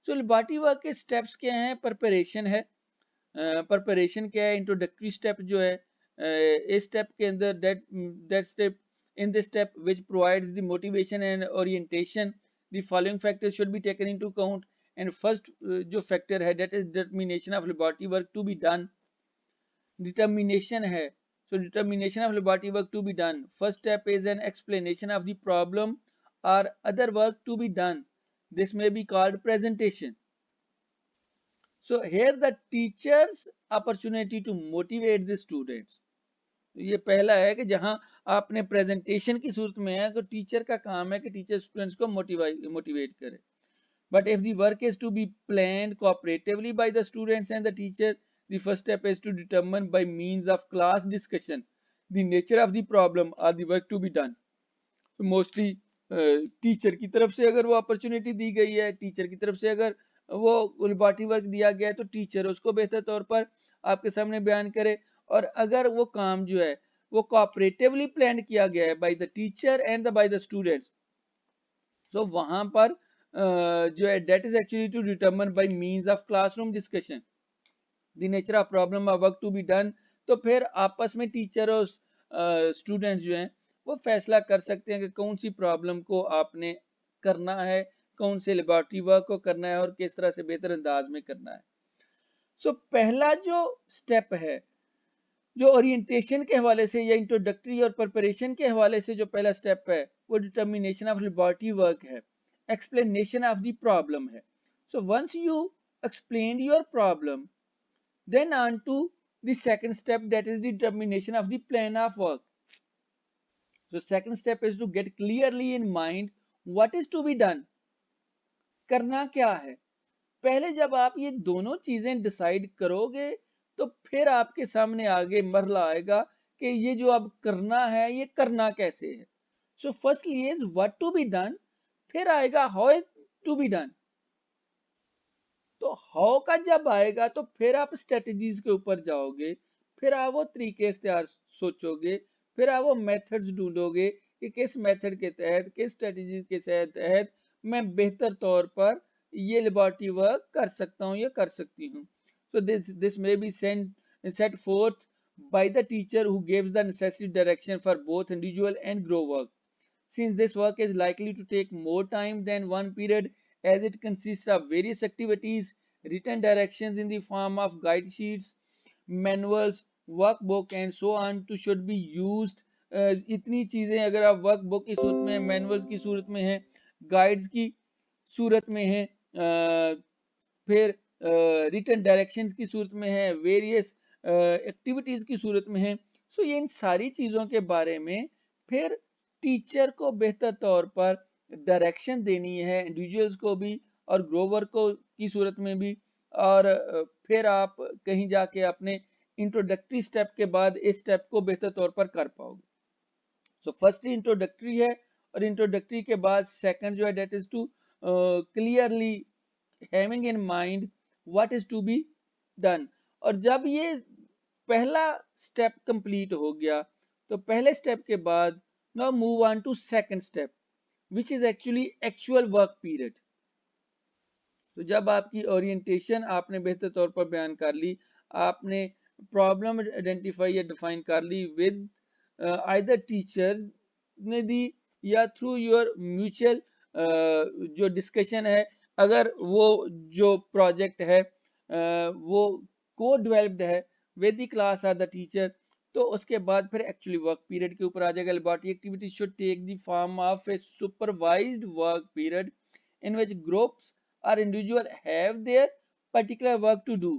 सो लेबोरेटरी वर्क के स्टेप्स क्या हैं? प्रिपरेशन है। प्रिपरेशन क्या है? इंट्रोडक्टरी स्टेप जो है, इस स्टेप के अंदर that step in this step which provides the motivation and orientation the following factors should be taken into account. And first जो फैक्टर है that is determination of laboratory work to be done. Determination है, so determination of laboratory work to be done. First step is an explanation of the problem or other work to be done. This may be called presentation. So here the teacher's opportunity to motivate the students. ये पहला है कि जहां आपने प्रेजेंटेशन की सूरत में है तो टीचर का काम है कि टीचर स्टूडेंट्स को मोटिवेट करे। But if the work is to be planned cooperatively by the students and the teacher, the first step is to determine by means of class discussion the nature of the problem or the work to be done. तो मोस्टली टीचर की तरफ से अगर वो अपॉर्चुनिटी दी गई है, टीचर की तरफ से अगर वो लेबोरेटरी वर्क दिया गया है तो टीचर उसको बेहतर तौर पर आपके सामने बयान करे। और अगर वो काम जो है वो कोऑपरेटिवली प्लान किया गया है by the teacher and by the students, so वहां पर जो है that is actually to determine by means of classroom discussion the nature of problem और वर्क टू बी डन। तो फिर आपस में टीचर और स्टूडेंट्स जो हैं वो फैसला कर सकते हैं कि कौन सी प्रॉब्लम को आपने करना है, कौन से लेबोरेटरी वर्क को करना है और किस तरह से बेहतर अंदाज में करना है। सो पहला जो स्टेप है जो ओरिएंटेशन के हवाले से या इंट्रोडक्टरी और प्रिपरेशन के हवाले से जो पहला स्टेप है वो डिटर्मिनेशन ऑफ लेबोरेटरी वर्क है, एक्सप्लेनेशन ऑफ द प्रॉब्लम है। So once you explain your problem, then on to the second step, that is the determination of the plan of work. So second step is to get clearly in mind what is to be done, करना क्या है। पहले जब आप ये दोनों चीजें डिसाइड करोगे तो फिर आपके सामने आगे मरला आएगा कि ये जो अब करना है ये करना कैसे है। So firstly is what to be done, फिर आएगा how is to be done. तो हाउ का जब आएगा तो फिर आप स्ट्रेटजीज के ऊपर जाओगे, फिर आप वो तरीके इख्तियार सोचोगे, फिर आप वो मेथड्स ढूंढोगे कि किस मेथड के तहत, किस स्ट्रेटजी के तहत मैं बेहतर तौर पर ये लेबोरेटरी वर्क कर सकता हूँ या कर सकती हूँ। So this may be set fourth by the teacher who gives the necessary direction for both individual and group work. Since this work is likely to take more time than one period, as it consists of various activities, written directions in the form of guide sheets, manuals, workbook and so on to should be used. इतनी चीजें अगर आप वर्कबुक की सूरत में, मैनुअल्स की सूरत में है, गाइड्स की सूरत में है, फिर रिटन डायरेक्शंस की सूरत में है, वेरियस एक्टिविटीज की सूरत में है। सो ये इन सारी चीजों के बारे में फिर टीचर को बेहतर तौर पर डायरेक्शन देनी है, इंडिविजुअल्स को भी और ग्रोवर को की सूरत में भी। और फिर आप कहीं जाके अपने इंट्रोडक्टरी स्टेप के बाद इस स्टेप को बेहतर तौर पर कर पाओगे। सो फर्स्टली इंट्रोडक्टरी है और इंट्रोडक्टरी के बाद सेकंड जो है that is to clearly having in mind what is to be done. और जब ये पहला स्टेप कंप्लीट हो गया तो पहले स्टेप के बाद now move on to second step which is actually actual work period. तो जब आपकी ओरिएंटेशन आपने बेहतर तौर पर बयान कर ली, आपने प्रॉब्लम आइडेंटिफाई या डिफाइन कर ली विद आइदर टीचर ने दी या थ्रू योर म्यूचुअल जो डिस्कशन है, अगर वो जो प्रोजेक्ट है वो को डेवलप्ड है विद द क्लास और द टीचर, तो उसके बाद फिर एक्चुअली वर्क पीरियड के ऊपर आ जाएगा। Laboratory activity should take the form of a supervised work period in which groups or individual have their particular work to do.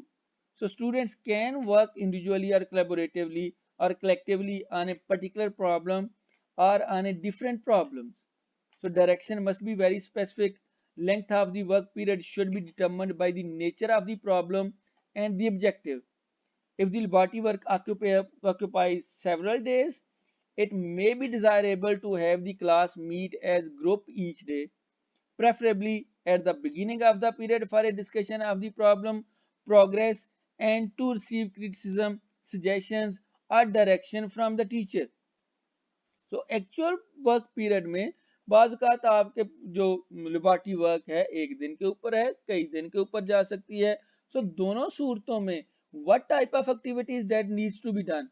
So students can work individually or collaboratively or collectively on a particular problem or on a different problems. So direction must be very specific. Length of the work period should be determined by the nature of the problem and the objective. If the laboratory work occupies several days, it may be desirable to have the class meet as group each day, preferably at the beginning of the period for a discussion of the problem, progress, and to receive criticism, suggestions, or direction from the teacher. So actual work period में बाज़ औक़ात आपके जो लिबर्टी वर्क है एक दिन के ऊपर है, कई दिन के ऊपर जा सकती है. सो दोनों सूरतों में what type of activities that needs to be done,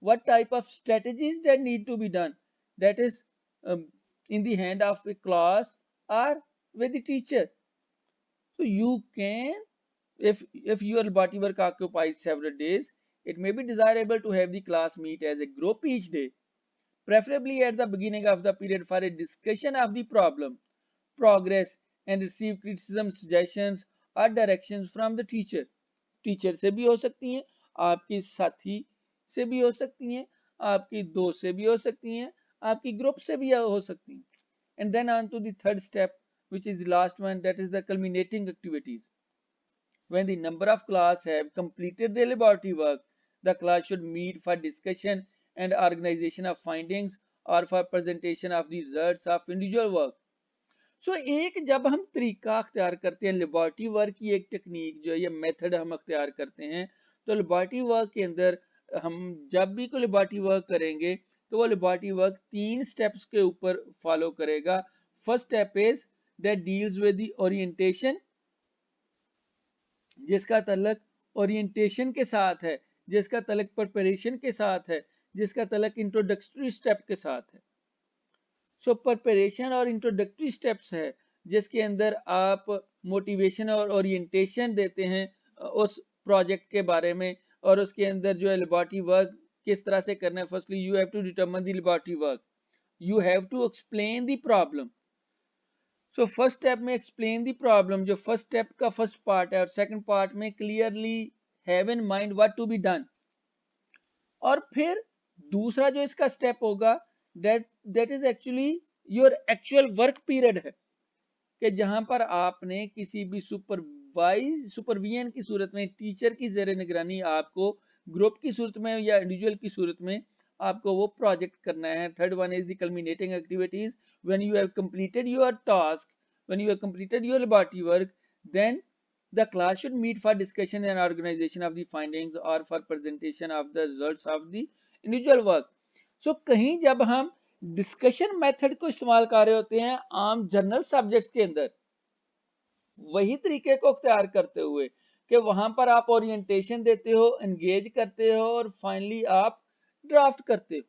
what type of strategies that need to be done, that is in the hand of a class or with the teacher. So you can, if your laboratory work occupies several days, it may be desirable to have the class meet as a group each day, preferably at the beginning of the period for a discussion of the problem, progress, and receive criticism, suggestions, or directions from the teacher. Teacher से भी हो सकती हैं, आपकी साथी से भी हो सकती हैं, आपकी दोस्त से भी हो सकती हैं, आपकी ग्रुप से भी हो सकती हैं. And then on to the third step, which is the last one, that is the culminating activities. When the number of class have completed their laboratory work, the class should meet for discussion and organization of findings or for presentation of the results of individual work. सो एक जब हम तरीका अख्तियार करते हैं लेबॉर्टरी वर्क की एक टेक्निक जो ये मेथड हम अख्तियार करते हैं, तो लेबॉर्टरी वर्क के अंदर हम जब भी कोई लेबॉर्टरी वर्क करेंगे तो वो लेबॉर्टरी वर्क 3 स्टेप्स के ऊपर फॉलो करेगा. First step is that deals with the orientation, जिसका तल्लक ओरिएंटेशन के साथ है, जिसका तल्लक प्रिपरेशन के साथ है, जिसका तल्लक इंट्रोडक्टरी स्टेप के साथ है. सो प्रिपरेशन और इंट्रोडक्टरी स्टेप्स है जिसके अंदर आप मोटिवेशन और ओरिएंटेशन देते हैं उस प्रोजेक्ट के बारे में, और उसके अंदर जो है लेबॉर्टरी वर्क किस तरह से करना है. Firstly you have to determine the laboratory work, you have to explain the problem. So first step में एक्सप्लेन द प्रॉब्लम, जो फर्स्ट स्टेप का फर्स्ट पार्ट है, और सेकंड पार्ट में clearly have in mind what to be done. और फिर दूसरा जो इसका स्टेप होगा that is actually your actual work period है, कि जहां पर आपने किसी भी सुपरविजन की सूरत में टीचर की ज़ेरे निगरानी आपको ग्रुप की सूरत में या इंडिविजुअल की सूरत में आपको वो प्रोजेक्ट करना है. Third one is the culminating activities. When you have completed your task, when you have completed your laboratory work, then the class should meet for discussion and organization of the findings or for presentation of the results of the individual work. सो कहीं जब हम डिस्कशन मेथड को इस्तेमाल कर रहे होते हैं आम जनरल सब्जेक्ट्स के अंदर, वही तरीके को अख्तियार करते हुए कि वहां पर आप ओरिएंटेशन देते हो, एंगेज करते हो और फाइनली आप ड्राफ्ट करते हो.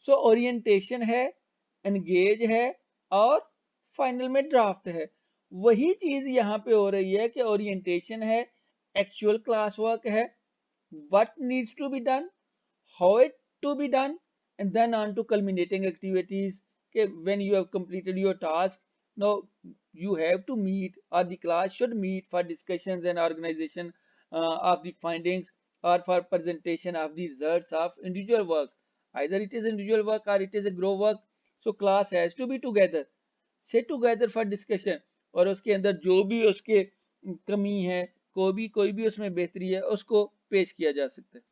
सो ओरिएंटेशन है, एंगेज है और फाइनल में ड्राफ्ट है. वही चीज यहाँ पे हो रही है कि ओरिएंटेशन है, एक्चुअल क्लास वर्क है, what needs to be done, how it to be done, and then on to culminating activities. Okay, when you have completed your task, now you have to meet, or the class should meet for discussions and organization of the findings or for presentation of the results of individual work. Either it is individual work or it is a group work. So class has to be together, sit together for discussion, और उसके अंदर जो भी उसके कमी है, कोई भी उसमें बेहतरी है, उसको पेश किया जा सकता है.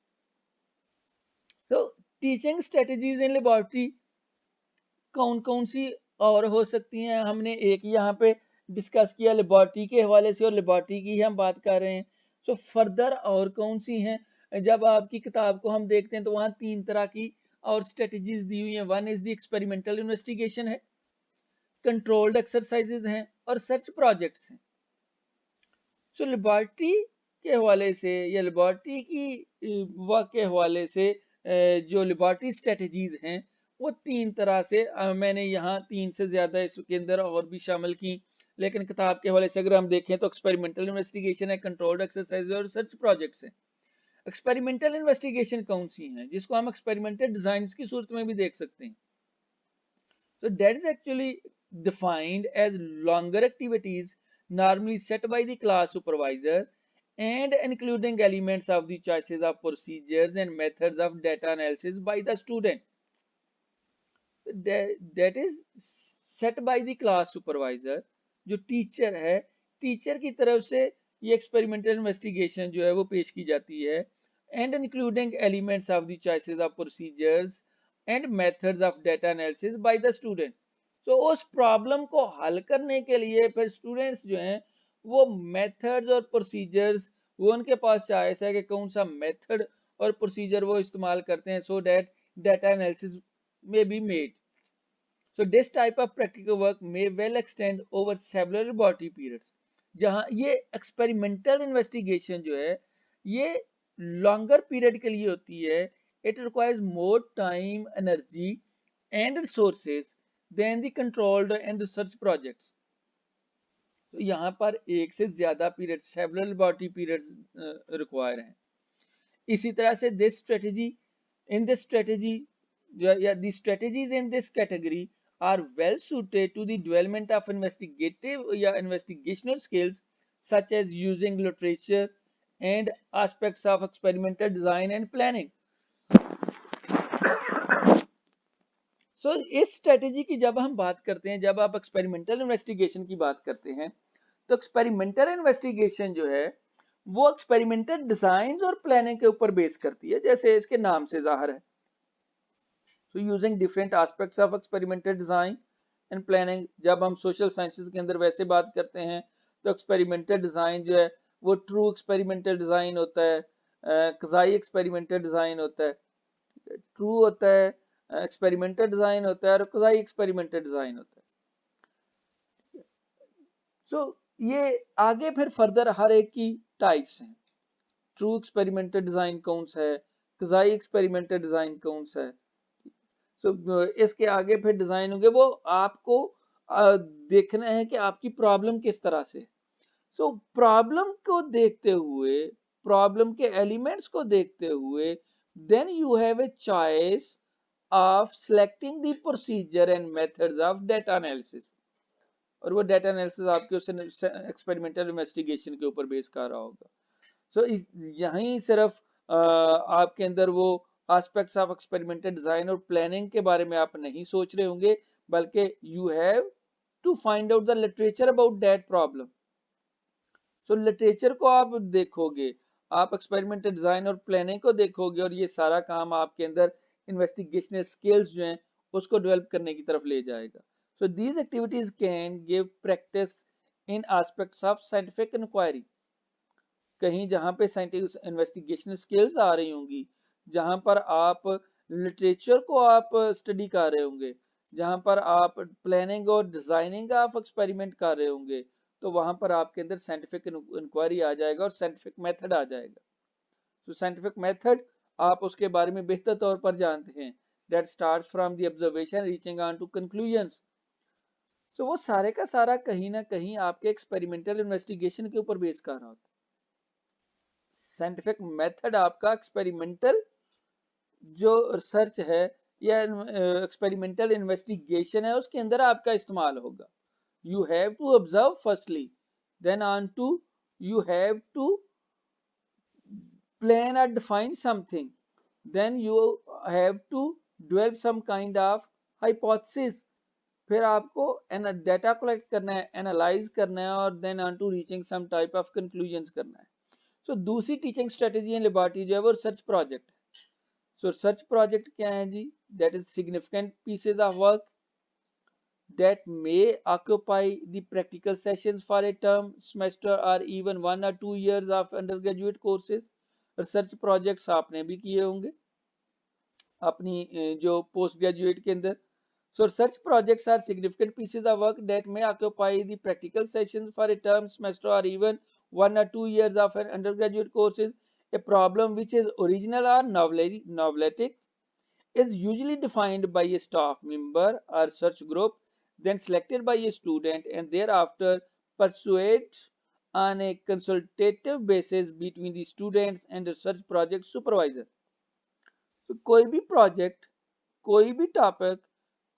तो टीचिंग स्ट्रेटजीज इन लेबॉर्टरी कौन कौन सी और हो सकती हैं, हमने एक यहाँ पे डिस्कस किया लेबॉर्टरी के हवाले से और लेबॉर्टरी की ही हम बात कर रहे हैं. सो फर्दर और कौन सी हैं, जब आपकी किताब को हम देखते हैं तो वहाँ 3 तरह की और स्ट्रेटजीज दी हुई हैं. One is the experimental investigation है, कंट्रोल्ड एक्सरसाइजेज हैं और सर्च प्रोजेक्ट्स हैं. सो लेबॉर्टरी के हवाले से या लेबॉर्टरी की वर्क के हवाले से जो लेबॉर्टरी स्ट्रेटजीज हैं वो 3 तरह से, मैंने यहाँ 3 से ज्यादा इसके अंदर और भी शामिल की, लेकिन किताब के हवाले से अगर हम देखें तो एक्सपेरिमेंटल इन्वेस्टिगेशन है, कंट्रोल्ड एक्सरसाइज और सर्च प्रोजेक्ट्स हैं. एक्सपेरिमेंटल इन्वेस्टिगेशन कौन सी हैं, जिसको हम एक्सपेरिमेंटल डिजाइन की सूरत में भी देख सकते हैं. So that is actually defined as longer activities normally set by the class supervisor and including elements of the choices of procedures and methods of data analysis by the student. That is set by the class supervisor, जो टीचर है, टीचर की तरफ से ये एक्सपेरिमेंटल इन्वेस्टिगेशन जो है वो पेश की जाती है, and including elements of the choices of procedures and methods of data analysis by the student. तो उस प्रॉब्लम को हल करने के लिए फिर स्टूडेंट्स जो हैं वो मेथड्स और प्रोसीजर्स, वो उनके पास चॉइस है कि कौन सा मेथड और प्रोसीजर वो इस्तेमाल करते हैं, so that data analysis may be made. So this type of practical work may well extend over several laboratory periods. जहाँ ये experimental investigation जो है ये longer period के लिए होती है, it requires more time, energy and resources than the controlled and research projects. तो यहाँ पर एक से ज्यादा period, several laboratory periods require हैं। इसी तरह से this strategy the strategies in this category are well suited to the development of investigational skills such as using literature and aspects of experimental design and planning. So इस स्ट्रेटेजी की जब हम बात करते हैं, जब आप एक्सपेरिमेंटल इन्वेस्टिगेशन की बात करते हैं, तो एक्सपेरिमेंटल इन्वेस्टिगेशन जो है वो एक्सपेरिमेंटल डिजाइन और प्लानिंग के ऊपर बेस करती है, जैसे इसके नाम से जाहिर है। So using different aspects of experimental design and planning, जब हम सोशल साइंसेज के अंदर वैसे बात करते हैं तो एक्सपेरिमेंटल डिजाइन जो है वो ट्रू एक्सपेरिमेंटल डिजाइन होता है, कज़ाई एक्सपेरिमेंटल डिजाइन होता है, ट्रू होता है, एक्सपेरिमेंटल डिजाइन होता है और कज़ाई एक्सपेरिमेंटल डिजाइन होता है। सो ये आगे फिर फर्दर हर एक की टाइप्स हैं, ट्रू एक्सपेरिमेंटल डिजाइन कौन सा है, कज़ाई एक्सपेरिमेंटल डिजाइन कौन सा है। इसके आगे फिर डिजाइन होंगे, वो आपको देखना है कि आपकी प्रॉब्लम किस तरह से। सो प्रॉब्लम को देखते हुए, प्रॉब्लम के एलिमेंट्स को देखते हुए, then you have a choice of selecting the procedure and methods of data analysis. और वो डाटा एनालिसिस आपके उस एक्सपेरिमेंटल इन्वेस्टिगेशन के ऊपर बेस कर रहा होगा। सो यहीं सिर्फ आपके अंदर वो aspects of experimental design और planning के बारे में आप नहीं सोच रहे होंगे, बल्कि you have to find out the literature about that problem. So literature को आप देखोगे, आप experimental design और planning को देखोगे, और ये सारा काम आपके अंदर investigational skills जो हैं उसको develop करने की तरफ ले जाएगा। So these activities can give practice in aspects of scientific inquiry. कहीं जहाँ पे साइंटिफिक इन्वेस्टिगेशन स्किल्स आ रही होंगी, जहाँ पर आप लिटरेचर को आप स्टडी कर रहे होंगे, जहाँ पर आप प्लानिंग और डिजाइनिंग ऑफ एक्सपेरिमेंट कर रहे होंगे, तो वहाँ पर आपके अंदर साइंटिफिक इंक्वायरी आ जाएगा और साइंटिफिक मेथड आ जाएगा। तो साइंटिफिक मेथड आप उसके बारे में बेहतर तौर पर जानते हैं, that starts from the observation reaching on to conclusions. So वो सारे का सारा कहीं ना कहीं आपके एक्सपेरिमेंटल इन्वेस्टिगेशन के ऊपर बेस कर रहा होता है। साइंटिफिक मेथड आपका एक्सपेरिमेंटल जो रिसर्च है या एक्सपेरिमेंटल इन्वेस्टिगेशन है उसके अंदर आपका इस्तेमाल होगा। You have to observe firstly, then on to you have to plan or define something, then you have to develop some kind of hypothesis, फिर आपको डाटा कलेक्ट करना है, एनालाइज करना है और then on to reaching some type of conclusions करना है। सो दूसरी टीचिंग स्ट्रेटेजी इन लेबोरेटरी जो है वो रिसर्च प्रोजेक्ट है। सो रिसर्च प्रोजेक्ट क्या है जी? That is significant pieces of work that may occupy the practical sessions for a term, semester or even 1 or 2 years of undergraduate courses. Research projects आपने भी किए होंगे अपनी जो पोस्ट ग्रेजुएट के अंदर। So research projects are significant pieces of work that may occupy the practical sessions for a term, semester or even 1 or 2 years of an undergraduate courses. A problem which is original or novelistic is usually defined by a staff member or research group, then selected by a student and thereafter pursued on a consultative basis between the students and the research project supervisor. So कोई भी project, कोई भी topic,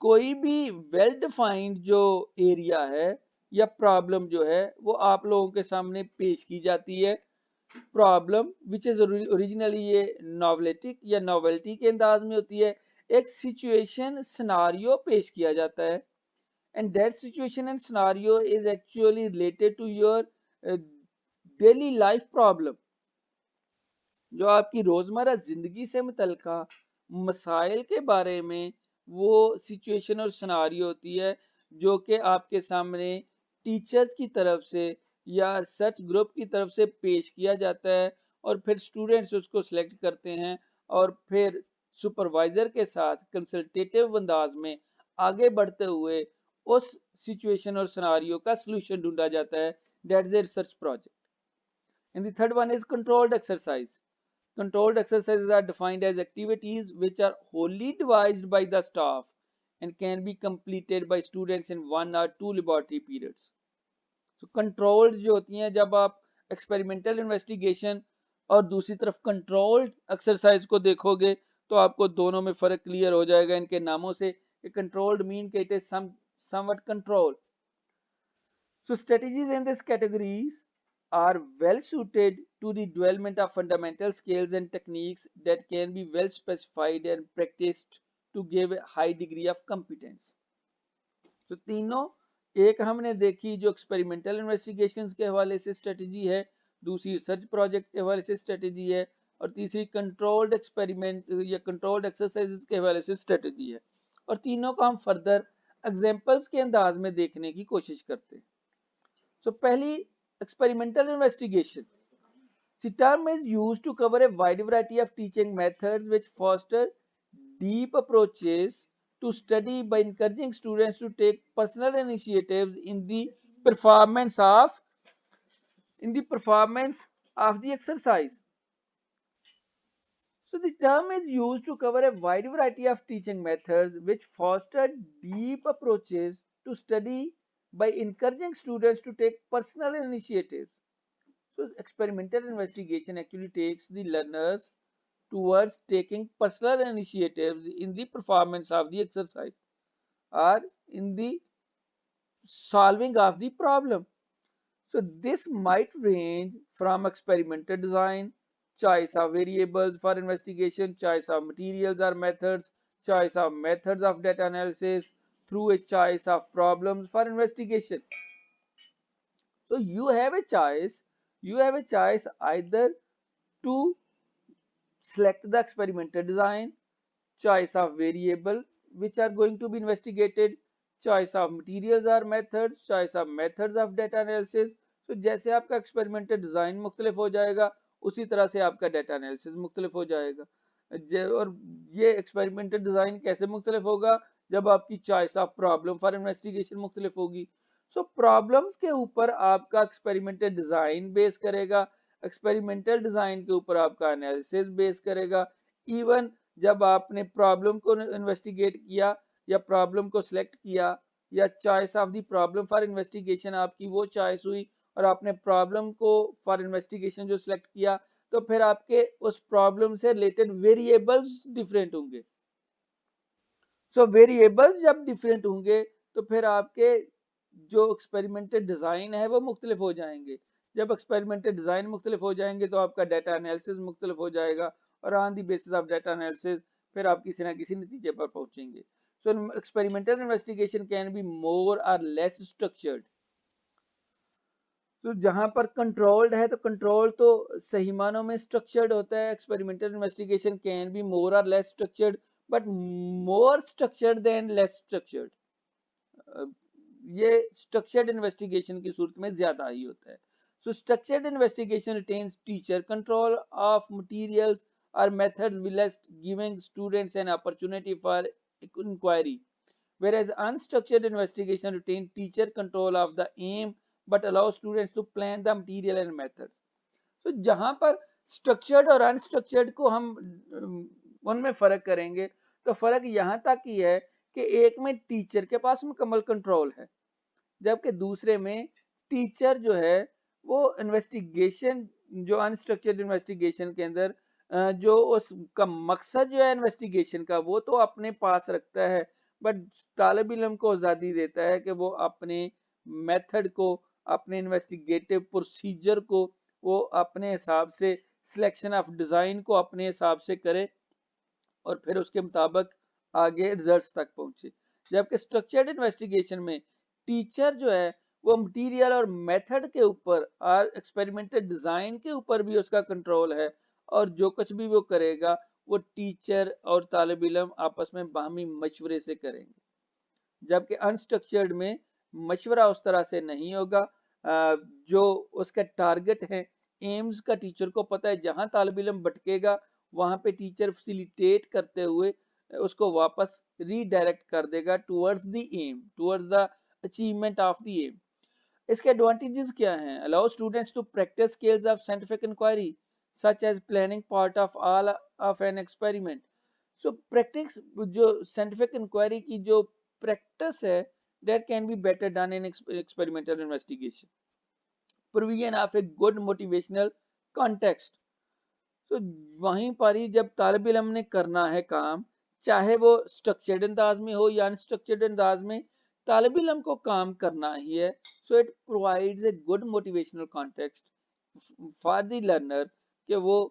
कोई भी वेल डिफाइंड जो एरिया है या प्रॉब्लम जो है वो आप लोगों के सामने पेश की जाती है। प्रॉब्लम विच इज ओरिजिनली ये नॉवेलिटिक या नॉवेल्टी के अंदाज में होती है। एक सिचुएशन सिनारियो पेश किया जाता है and that situation and scenario is actually related to your daily life problem, जो आपकी रोजमर्रा जिंदगी से मुतल्लिका मसाइल के बारे में वो सिचुएशन और सिनारियो होती है जो कि आपके सामने टीचर्स की तरफ से या रिसर्च ग्रुप की तरफ से पेश किया जाता है और फिर स्टूडेंट्स उसको सिलेक्ट करते हैं और फिर सुपरवाइजर के साथ कंसल्टेटिव अंदाज में आगे बढ़ते हुए उस सिचुएशन और सिनारियो का सलूशन ढूंढा जाता है। That is a research project. And the third one is controlled exercise. Controlled exercises are defined as activities which are wholly devised by the staff and can be completed by students in 1 or 2 laboratory periods. So controlled जो होती हैं, जब आप experimental investigation और दूसरी तरफ controlled exercise को देखोगे तो आपको दोनों में फर्क क्लियर हो जाएगा इनके नामों से। controlled mean कि it is somewhat controlled. So strategies in these categories are well suited to the development of fundamental skills and techniques that can be well specified and practiced to give a high degree of competence. तो तीनों, एक हमने देखी जो एक्सपेरिमेंटल इन्वेस्टिगेशंस के हवाले से स्ट्रेटजी है, दूसरी रिसर्च प्रोजेक्ट के हवाले से स्ट्रेटजी है और तीसरी कंट्रोल्ड एक्सपेरिमेंट या कंट्रोल्ड एक्सरसाइजेस के हवाले से स्ट्रेटजी है। और तीनों को हम फर्दर एग्जांपल्स के अंदाज में देखने की कोशिश करते हैं। So पहली experimental investigation. The term is used to cover a wide variety of teaching methods which foster deep approaches to study by encouraging students to take personal initiatives in the performance of the exercise. So the term is used to cover a wide variety of teaching methods which foster deep approaches to study by encouraging students to take personal initiatives. So experimental investigation actually takes the learners towards taking personal initiatives in the performance of the exercise or in the solving of the problem. So this might range from experimental design, choice of variables for investigation, choice of materials or methods, choice of methods of data analysis, through a choice of problems for investigation. So you have a choice either to select the experimental design, choice of variable which are going to be investigated, choice of materials or methods, choice of methods of data analysis. So जैसे आपका experimental design मुख्तलिफ हो जाएगा उसी तरह से आपका data analysis मुख्तलिफ हो जाएगा। और ये experimental design कैसे मुख्तलिफ होगा, जब आपकी choice of problem for investigation मुख्तलिफ होगी। So problems के ऊपर आपका experimental design बेस करेगा, एक्सपेरिमेंटल डिजाइन के ऊपर आपका एनालिसिस बेस करेगा। इवन जब आपने प्रॉब्लम को इन्वेस्टिगेट किया या प्रॉब्लम को सिलेक्ट किया या choice of the problem for investigation आपकी वो चॉइस हुई और आपने प्रॉब्लम को फॉर इन्वेस्टिगेशन जो सिलेक्ट किया, तो फिर आपके उस प्रॉब्लम से रिलेटेड वेरिएबल्स डिफरेंट होंगे। सो वेरिएबल्स जब डिफरेंट होंगे तो फिर आपके जो एक्सपेरिमेंटल डिजाइन है वो मुख्तलिफ हो जाएंगे। जब एक्सपेरिमेंटल डिजाइन मुख्तलिफ हो जाएंगे तो आपका डाटा एनालिसिस मुख्तलिफ हो जाएगा और on the basis of data analysis फिर आप किसी ना किसी नतीजे पर पहुंचेंगे। So experimental investigation can be more और लेस स्ट्रक्चर्ड। तो जहां पर कंट्रोल्ड है तो कंट्रोल तो सही मानों में स्ट्रक्चर्ड होता है, experimental investigation can be more और less structured but more structured than less structured. ये स्ट्रक्चर्ड इन्वेस्टिगेशन की सूरत में ज्यादा ही होता है। So structured investigation retains teacher control of materials or methods whilst giving students an opportunity for inquiry, whereas unstructured investigation retains teacher control of the aim but allows students to plan the material and methods. So जहां पर structured और unstructured को हम उनमें फर्क करेंगे तो फर्क यहाँ तक ही है कि एक में टीचर के पास मुकम्मल कंट्रोल है, जबकि दूसरे में टीचर जो है वो इन्वेस्टिगेशन जो अनस्ट्रक्चर्ड इन्वेस्टिगेशन के अंदर जो उसका मकसद जो है इन्वेस्टिगेशन का वो तो अपने पास रखता है, बट तालिब इल्म को आज़ादी देता है कि वो अपने मेथड को, अपने इन्वेस्टिगेटिव प्रोसीजर को वो अपने हिसाब से, सिलेक्शन ऑफ डिजाइन को अपने हिसाब से करे और फिर उसके मुताबिक आगे रिजल्ट्स तक पहुंचे। जबकि स्ट्रक्चर्ड इन्वेस्टिगेशन में टीचर जो है वो मटेरियल और मेथड के ऊपर और एक्सपेरिमेंटल डिजाइन के ऊपर भी उसका कंट्रोल है, और जो कुछ भी वो करेगा वो टीचर और तालिब इल्म आपस में बाहमी मशवरे से करेंगे। जबकि अनस्ट्रक्चर्ड में मशवरा उस तरह से नहीं होगा। जो उसका टारगेट है, एम्स का टीचर को पता है, जहां तालिब इल्म भटकेगा वहां पे टीचर फैसिलिटेट करते हुए उसको वापस रीडायरेक्ट कर देगा towards the aim, towards the achievement of the aim. इसके एडवांटेजेस क्या हैं? Allow students to practise skills of scientific inquiry such as planning part of all of an experiment. So practice, जो साइंटिफिक इंक्वायरी की जो प्रैक्टिस है, that can be better done in experimental investigation. Provision of a good motivational context. तो वहीं पर ही जब तालिब इल्म ने करना है काम, चाहे वो स्ट्रक्चर्ड अंदाज में हो या अनस्ट्रक्चर्ड अंदाज में, तालिब इल्म को काम करना ही है। So it provides a good motivational context for the learner कि वो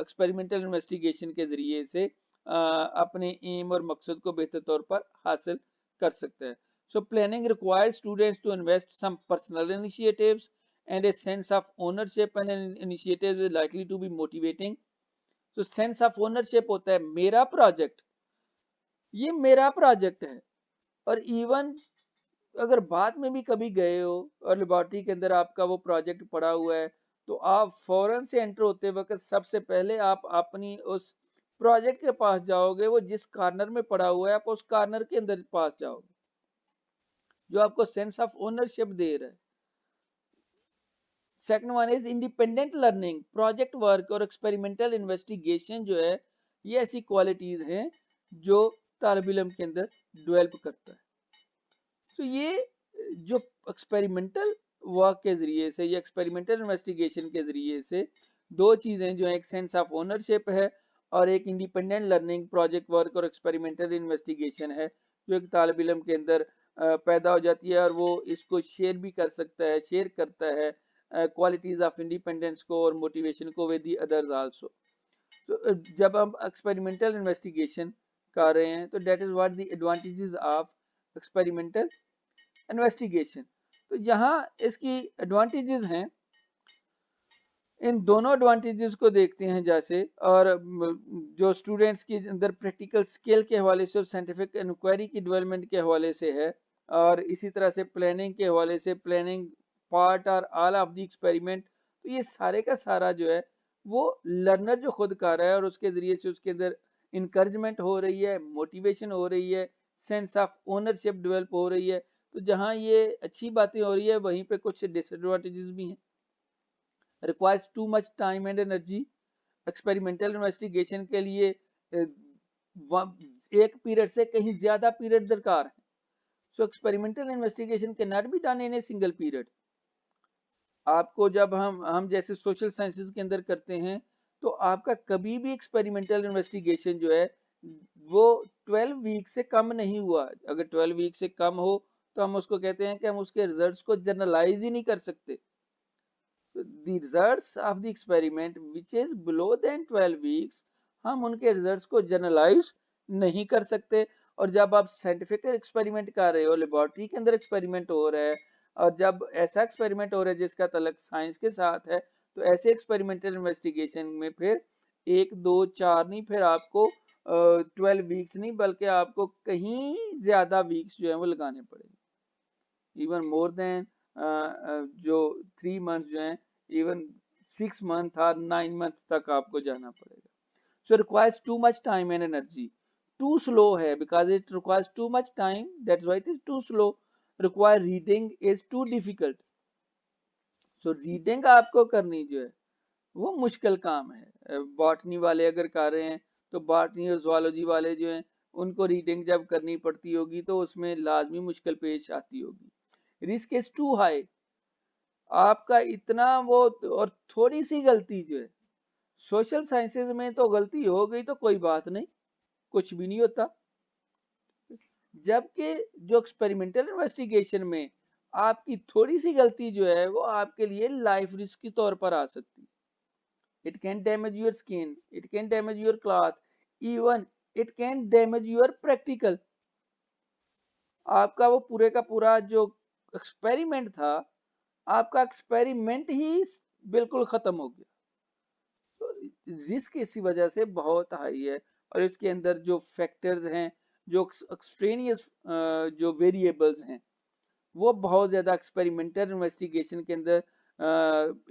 एक्सपेरिमेंटल इन्वेस्टिगेशन के जरिए से अपने एम और मकसद को बेहतर तौर पर हासिल कर सकते हैं। So planning requires students to invest some personal initiatives and a sense of ownership, and an initiative is likely to be motivating. So sense of ownership होता है, मेरा प्रोजेक्ट, ये मेरा प्रोजेक्ट है। और इवन अगर बाद में भी कभी गए हो और लेबोरेटरी के अंदर आपका वो प्रोजेक्ट पड़ा हुआ है, तो आप फौरन से एंटर होते वक्त सबसे पहले आप अपनी उस प्रोजेक्ट के पास जाओगे, वो जिस कॉर्नर में पड़ा हुआ है आप उस कॉर्नर के अंदर पास जाओगे, जो आपको सेंस ऑफ ओनरशिप दे रहा है। Second one is independent learning. Project work और एक्सपेरिमेंटल इन्वेस्टिगेशन जो है, ये ऐसी क्वालिटीज हैं जो तालिब इल्म के अंदर डेवलप करता है। तो ये जो एक्सपेरिमेंटल वर्क के जरिए से या एक्सपेरिमेंटल इन्वेस्टिगेशन के जरिए से दो चीजें जो है, एक सेंस ऑफ ओनरशिप है और एक इंडिपेंडेंट लर्निंग, प्रोजेक्ट वर्क और एक्सपेरिमेंटल इन्वेस्टिगेशन है, जो एक तालिब इल्म के अंदर पैदा हो जाती है और वो इसको शेयर भी कर सकता है, शेयर करता है क्वालिटीज ऑफ इंडिपेंडेंस को और मोटिवेशन को विद द अदर्स आल्सो। तो जब हम एक्सपेरिमेंटल इन्वेस्टिगेशन कर रहे हैं तो that is what the advantages of experimental investigation. तो यहाँ इसकी एडवांटेजेस हैं, इन दोनों एडवांटेजेस को देखते हैं जैसे, और जो स्टूडेंट्स के अंदर प्रैक्टिकल स्किल के हवाले से और साइंटिफिक इंक्वायरी की डेवलपमेंट के हवाले से है, और इसी तरह से प्लानिंग के हवाले से, प्लानिंग पार्ट और ऑल ऑफ द एक्सपेरिमेंट। तो ये सारे का सारा जो है वो लर्नर जो खुद कर रहा है और उसके जरिए से उसके अंदर इंकरेजमेंट हो रही है, मोटिवेशन हो रही है, सेंस ऑफ ओनरशिप डेवलप हो रही है। तो जहाँ ये अच्छी बातें हो रही है वहीं पे कुछ डिसएडवांटेजेस भी हैं। Requires too much time and energy. Experimental investigation के लिए एक पीरियड से कहीं ज्यादा पीरियड दरकार है। So experimental investigation can not be done in a single period. आपको जब हम जैसे सोशल साइंसेज के अंदर करते हैं तो आपका कभी भी एक्सपेरिमेंटल इन्वेस्टिगेशन जो है वो 12 वीक से कम नहीं हुआ। अगर 12 वीक से कम हो तो हम उसको कहते हैं कि हम उसके रिजल्ट्स को जनरलाइज ही नहीं कर सकते। the results of the experiment which is below than 12 weeks, हम उनके रिजल्ट्स को जनरलाइज नहीं कर सकते। और जब आप साइंटिफिक एक्सपेरिमेंट कर रहे हो, लेबोरेटरी के अंदर एक्सपेरिमेंट हो रहा है, और जब ऐसा एक्सपेरिमेंट हो रहा है जिसका तल्लुक साइंस के साथ है, तो ऐसे एक्सपेरिमेंटल इन्वेस्टिगेशन में फिर 1 2 4 नहीं, फिर आपको 12 वीक्स नहीं बल्कि आपको कहीं ज्यादा वीक्स जो है वो लगाने पड़ेंगे, इवन मोर देन जो 3 मंथ्स जो हैं, इवन 6 मंथ और 9 मंथ तक आपको जाना पड़ेगा। So requires too much time and energy. Too slow है because it requires too much time, that's why it is too slow. Require reading is too difficult. So reading आपको करनी जो है वो मुश्किल काम है। बॉटनी वाले अगर कर रहे हैं तो बॉटनी और ज़ूलॉजी वाले जो हैं उनको रीडिंग जब करनी पड़ती होगी तो उसमें लाजमी मुश्किल पेश आती होगी। Risk is too high. आपका इतना वो, और थोड़ी सी गलती जो है, सोशल साइंसेज में तो गलती हो गई तो कोई बात नहीं, कुछ भी नहीं होता। जबकि जो एक्सपेरिमेंटल इन्वेस्टिगेशन में आपकी थोड़ी सी गलती जो है वो आपके लिए लाइफ रिस्क के तौर पर आ सकती है। It can damage your skin, it can damage your cloth, even it can damage your practical. आपका वो पूरे का पूरा जो एक्सपेरिमेंट था, आपका एक्सपेरिमेंट ही बिल्कुल खत्म हो गया। तो रिस्क इसी वजह से बहुत हाई है। और इसके अंदर जो फैक्टर्स हैं, जो एक्सट्रेनियस जो वेरिएबल्स हैं, वो बहुत ज्यादा एक्सपेरिमेंटल इन्वेस्टिगेशन के अंदर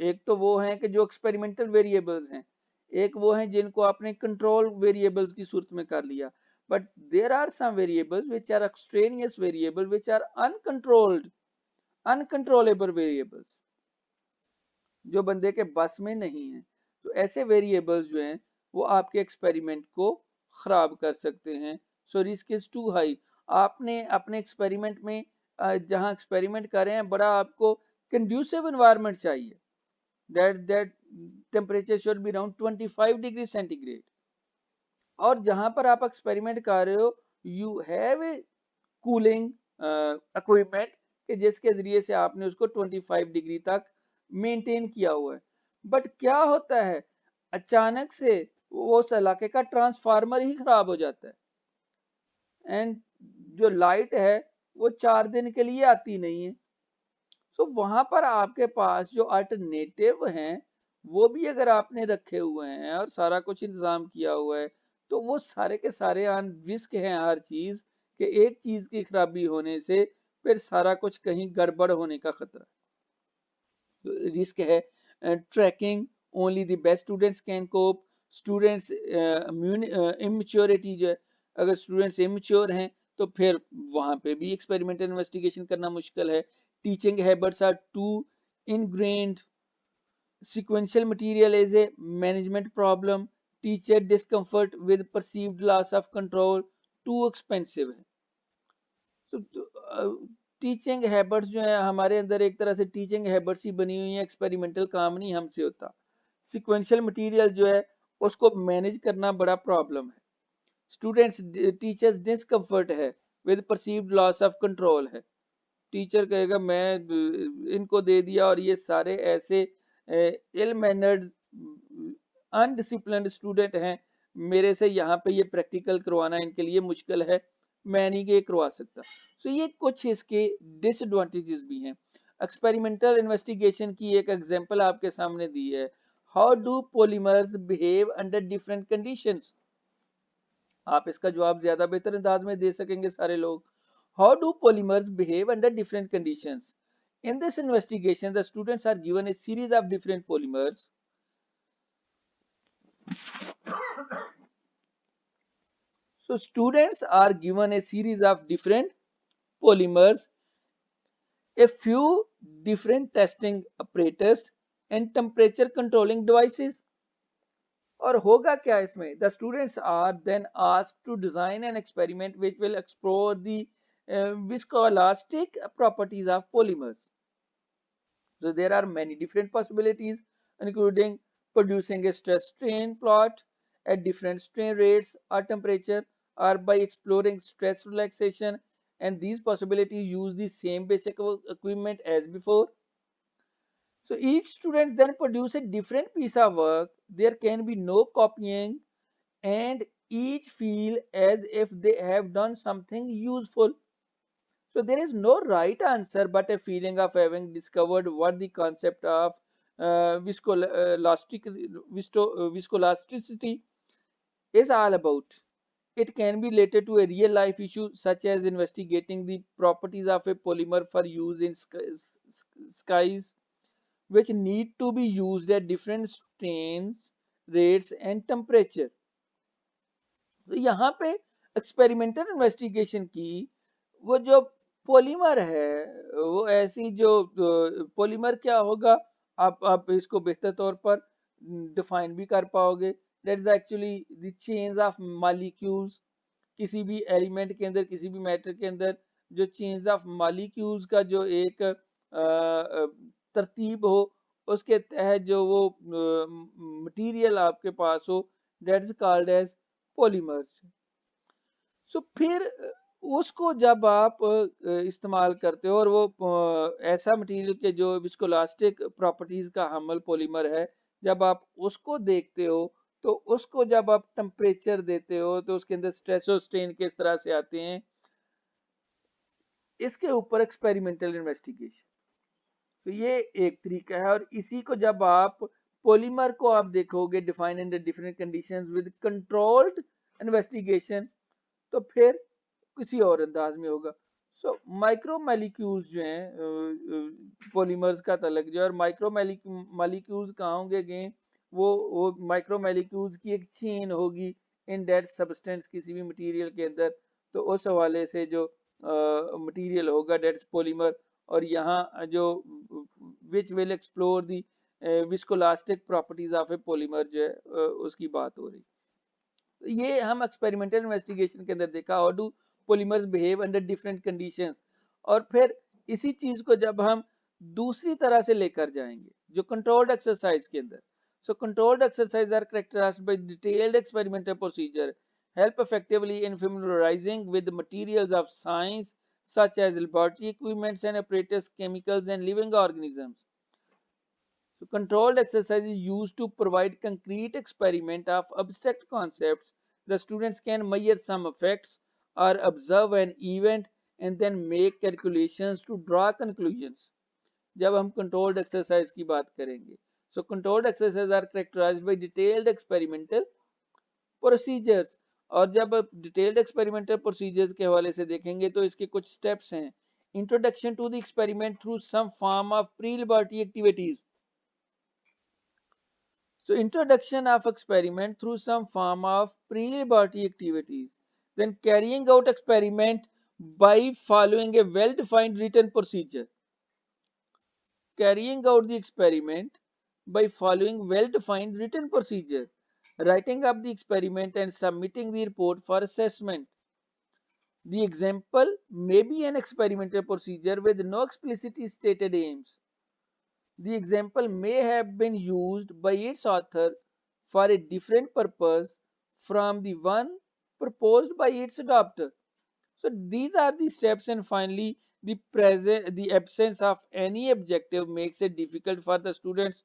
एक तो वो हैं कि जो एक्सपेरिमेंटल वेरिएबल्स हैं, एक वो हैं जिनको आपने कंट्रोल वेरिएबल्स की सूरत में कर लिया। But there are some variables which are extraneous variable which are uncontrolled, uncontrollable variables, जो बंदे के बस में नहीं है। तो ऐसे वेरिएबल्स जो हैं वो आपके एक्सपेरिमेंट को खराब कर सकते हैं। So risk is too high. आपने अपने एक्सपेरिमेंट में जहां एक्सपेरिमेंट कर रहे हैं, बड़ा आपको कंड्यूसिव एनवायरनमेंट चाहिए। That temperature should be around 25 degree centigrade. और जहां पर आप एक्सपेरिमेंट कर रहे हो, you have A cooling equipment कि जिसके जरिए से आपने उसको 25 डिग्री तक मेंटेन किया हुआ है। बट क्या होता है, अचानक से वो उस इलाके का ट्रांसफार्मर ही खराब हो जाता है एंड जो लाइट है वो 4 दिन के लिए आती नहीं है। सो वहां पर आपके पास जो अल्टरनेटिव हैं वो भी अगर आपने रखे हुए हैं और सारा कुछ इंतजाम किया हुआ है, तो वो सारे के सारे रिस्क हैं हर चीज कि एक चीज की खराबी होने से फिर सारा कुछ कहीं गड़बड़ होने का खतरा। रिस्क है tracking, only the best students can cope. Students immaturity जो है, अगर स्टूडेंट्स इमेच्योर हैं तो फिर वहां पे भी एक्सपेरिमेंटल इन्वेस्टिगेशन करना मुश्किल है। Teaching habits are too ingrained, sequential material is a management problem, teacher discomfort with perceived loss of control, too expensive है। तो टीचिंग हैबिट्स जो है हमारे अंदर एक तरह से टीचिंग हैबिट्स ही बनी हुई है, एक्सपेरिमेंटल काम नहीं हमसे होता। सिक्वेंशियल मटेरियल जो है उसको मैनेज करना बड़ा प्रॉब्लम है। स्टूडेंट्स टीचर्स डिस्कम्फर्ट है with perceived loss of control है। टीचर कहेगा मैं इनको दे दिया और ये सारे ऐसे इल मैनर्ड अनडिसिप्लिन्ड स्टूडेंट हैं, मेरे से यहाँ पे ये प्रैक्टिकल करवाना इनके लिए मुश्किल है, मैं नहीं ये करवा सकता। सो ये कुछ इसके डिसएडवांटेजेस भी हैं। एक्सपेरिमेंटल इन्वेस्टिगेशन की एक एग्जांपल आपके सामने दी है। How do polymers behave under different conditions. आप इसका जवाब ज्यादा बेहतर अंदाज में दे सकेंगे सारे लोग। How do polymers behave under different conditions? In this investigation, the students are given a series of different polymers. So students are given a series of different polymers, a few different testing apparatus and temperature controlling devices. और होगा क्या इसमें, the students are then asked to design an experiment which will explore the viscoelastic properties of polymers. So there are many different possibilities, including producing a stress strain plot at different strain rates or temperature, or by exploring stress relaxation, and these possibilities use the same basic equipment as before. So each student then produce a different piece of work. There can be no copying, and each feel as if they have done something useful. So there is no right answer, but a feeling of having discovered what the concept of viscoelasticity is all about. It can be related to a real life issue such as investigating the properties of a polymer for use in skies, which need to be used at different strains, rates and temperature. तो यहाँ पे एक्सपेरिमेंटल इन्वेस्टिगेशन की वो जो पॉलीमर है, वो ऐसी जो पॉलीमर क्या होगा, आप इसको बेहतर तौर पर डिफाइन भी कर पाओगे। That is actually the chains of molecules. किसी भी एलिमेंट के अंदर, किसी भी मैटर के अंदर जो चेन्स ऑफ मॉलिक्यूल्स का जो एक तरतीब हो, उसके तहत जो वो मटेरियल आपके पास हो, that is called as polymers. So फिर उसको जब आप इस्तेमाल करते हो और वो ऐसा मटेरियल के जो विस्कोलास्टिक प्रॉपर्टीज का हमल पॉलीमर है, जब आप उसको देखते हो तो उसको जब आप टेम्परेचर देते हो तो उसके अंदर स्ट्रेस और स्ट्रेन किस तरह से आते हैं, इसके ऊपर एक्सपेरिमेंटल इन्वेस्टिगेशन। तो ये एक तरीका है। और इसी को जब आप पॉलीमर को आप देखोगे define in different conditions with controlled investigation, तो फिर किसी और अंदाज में होगा। सो माइक्रो मालिक्यूल्स जो हैं पॉलीमर्स का तलक जो है, और माइक्रो मालिक्यूल्स कहाँ होंगे, वो माइक्रो मालिक्यूल्स की एक चेन होगी इन डेट सब्सटेंस किसी भी मटेरियल के अंदर। तो उस हवाले से जो मटेरियल होगा डेट्स पॉलीमर, और यहाँ जो which will explore the viscoelastic properties of a polymer जो है उसकी बात हो रही। ये हम एक्सपेरिमेंटल इन्वेस्टिगेशन के अंदर देखा how do polymers behave under different conditions. और फिर इसी चीज को जब हम दूसरी तरह से लेकर जाएंगे जो कंट्रोल्ड एक्सरसाइज के अंदर, so controlled exercise are characterised by detailed experimental procedure help effectively in familiarizing with the materials of science such as laboratory equipments and apparatus, chemicals and living organisms. So controlled exercise is used to provide concrete experiment of abstract concepts. The students can measure some effects or observe an event and then make calculations to draw conclusions. जब हम controlled exercise की बात करेंगे, so controlled exercise are characterized by detailed experimental procedures. और जब आप डिटेल्ड एक्सपेरिमेंटल प्रोसीजर्स के हवाले से देखेंगे तो इसके कुछ स्टेप्स हैं। Introduction to the experiment through some form of pre laboratory activities. So introduction of experiment through some form of pre-laboratory activities. Then carrying out experiment by following a well-defined written procedure. Carrying out the experiment by following well-defined written procedure. Writing up the experiment and submitting the report for assessment. The example may be an experimental procedure with no explicitly stated aims. The example may have been used by its author for a different purpose from the one proposed by its adopter. So these are the steps, and finally the absence of any objective makes it difficult for the students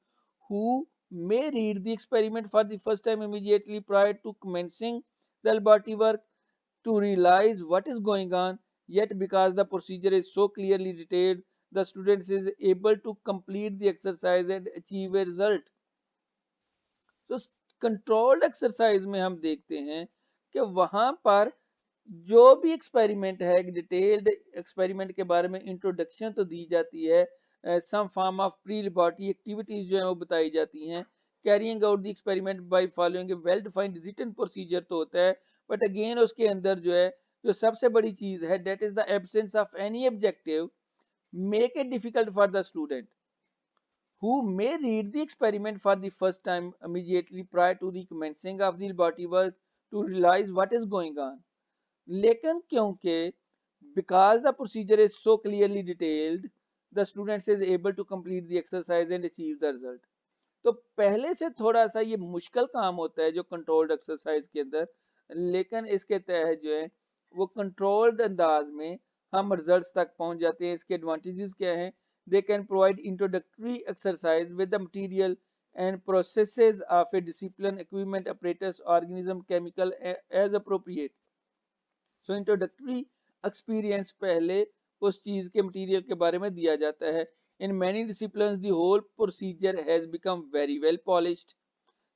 who may read the experiment for the first time immediately prior to commencing the laboratory work to realize what is going on. Yet because the procedure is so clearly detailed, the students is able to complete the exercise and achieve a result. तो कंट्रोल्ड एक्सरसाइज में हम देखते हैं कि वहां पर जो भी एक्सपेरिमेंट है, डिटेल्ड एक्सपेरिमेंट के बारे में इंट्रोडक्शन तो दी जाती है, some form of pre laboratory activities जो है वो बताई जाती हैं। Carrying out the experiment by following a well defined written procedure तो होता है, बट अगेन उसके अंदर जो है जो सबसे बड़ी चीज है that is the absence of any objective make it difficult for the student who may read the experiment for the first time immediately prior to the commencing of the laboratory work to realize what is going on. लेकिन क्योंकि because the procedure is so clearly detailed, the students is able to complete the exercise and achieve the result. तो पहले से थोड़ा सा ये मुश्किल काम होता है जो कंट्रोल्ड एक्सरसाइज के अंदर, लेकिन इसके तहत जो है वो कंट्रोल्ड अंदाज में हम रिजल्ट्स तक पहुंच जाते हैं। इसके एडवांटेजेस क्या हैं? They can provide introductory exercise with the material and processes of a discipline, equipment, apparatus, organism, chemical as appropriate. So introductory experience पहले उस चीज के मटेरियल के बारे में दिया जाता है। In many disciplines, the whole procedure has become very well polished.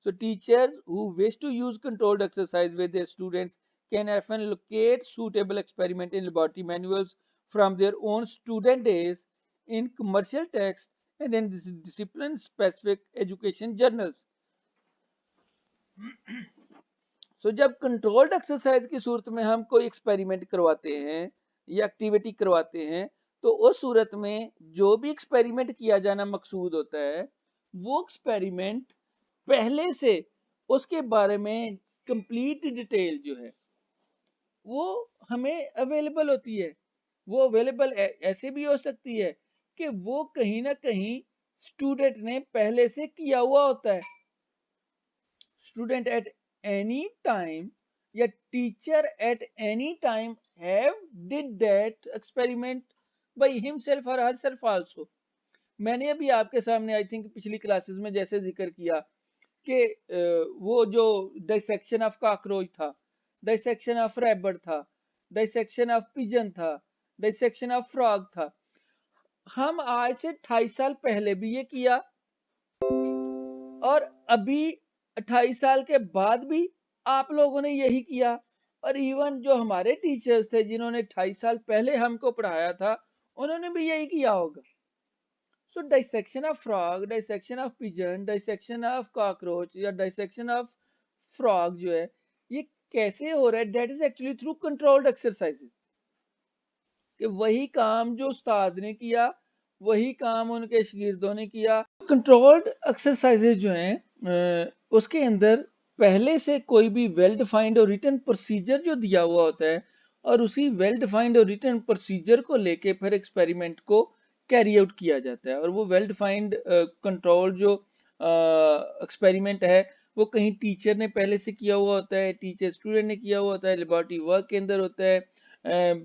So teachers who wish to use controlled exercise with their students can often locate suitable experiment in laboratory manuals from their own student days, in commercial texts and in discipline specific education journals. So जब कंट्रोल्ड एक्सरसाइज की सूरत में हम कोई एक्सपेरिमेंट करवाते हैं या एक्टिविटी करवाते हैं, तो उस सूरत में जो भी एक्सपेरिमेंट किया जाना मकसूद होता है वो एक्सपेरिमेंट पहले से उसके बारे में कंप्लीट डिटेल जो है वो हमें अवेलेबल होती है। वो अवेलेबल ऐसे भी हो सकती है कि वो कहीं ना कहीं स्टूडेंट ने पहले से किया हुआ होता है। स्टूडेंट एट एनी टाइम या teacher at any time have did that experiment by himself और हरसेल्फ आल्सो। मैंने अभी आपके सामने आई थिंक पिछली क्लासेस में जैसे जिक्र किया कि वो जो डाइसेक्शन ऑफ कॉकरोच था, डाइसेक्शन ऑफ रैबिट था, डाइसेक्शन ऑफ पिजन था, डाइसेक्शन ऑफ फ्रॉग था, हम आज से 28 साल पहले भी ये किया और अभी 28 साल के बाद भी आप लोगों ने यही किया। और इवन जो हमारे टीचर्स थे जिन्होंने 28 साल पहले हमको पढ़ाया था, उन्होंने भी यही किया होगा। So dissection of frog, dissection of pigeon, dissection of cockroach या डाइसेक्शन ऑफ फ्रॉग जो है, ये कैसे हो रहा है? That is actually through controlled exercises. कि वही काम जो उस्ताद ने किया, वही काम उनके शागिर्दों ने किया। कंट्रोल्ड एक्सरसाइजेज जो हैं उसके अंदर पहले से कोई भी वेल डिफाइंड और रिटन प्रोसीजर जो दिया हुआ होता है, और उसी वेल डिफाइंड और रिटन प्रोसीजर को लेके फिर एक्सपेरिमेंट को कैरी आउट किया जाता है। और वो वेल डिफाइंड कंट्रोल जो एक्सपेरिमेंट है, वो कहीं टीचर ने पहले से किया हुआ होता है, टीचर स्टूडेंट ने किया हुआ होता है, लेबोरेटरी वर्क के अंदर होता है।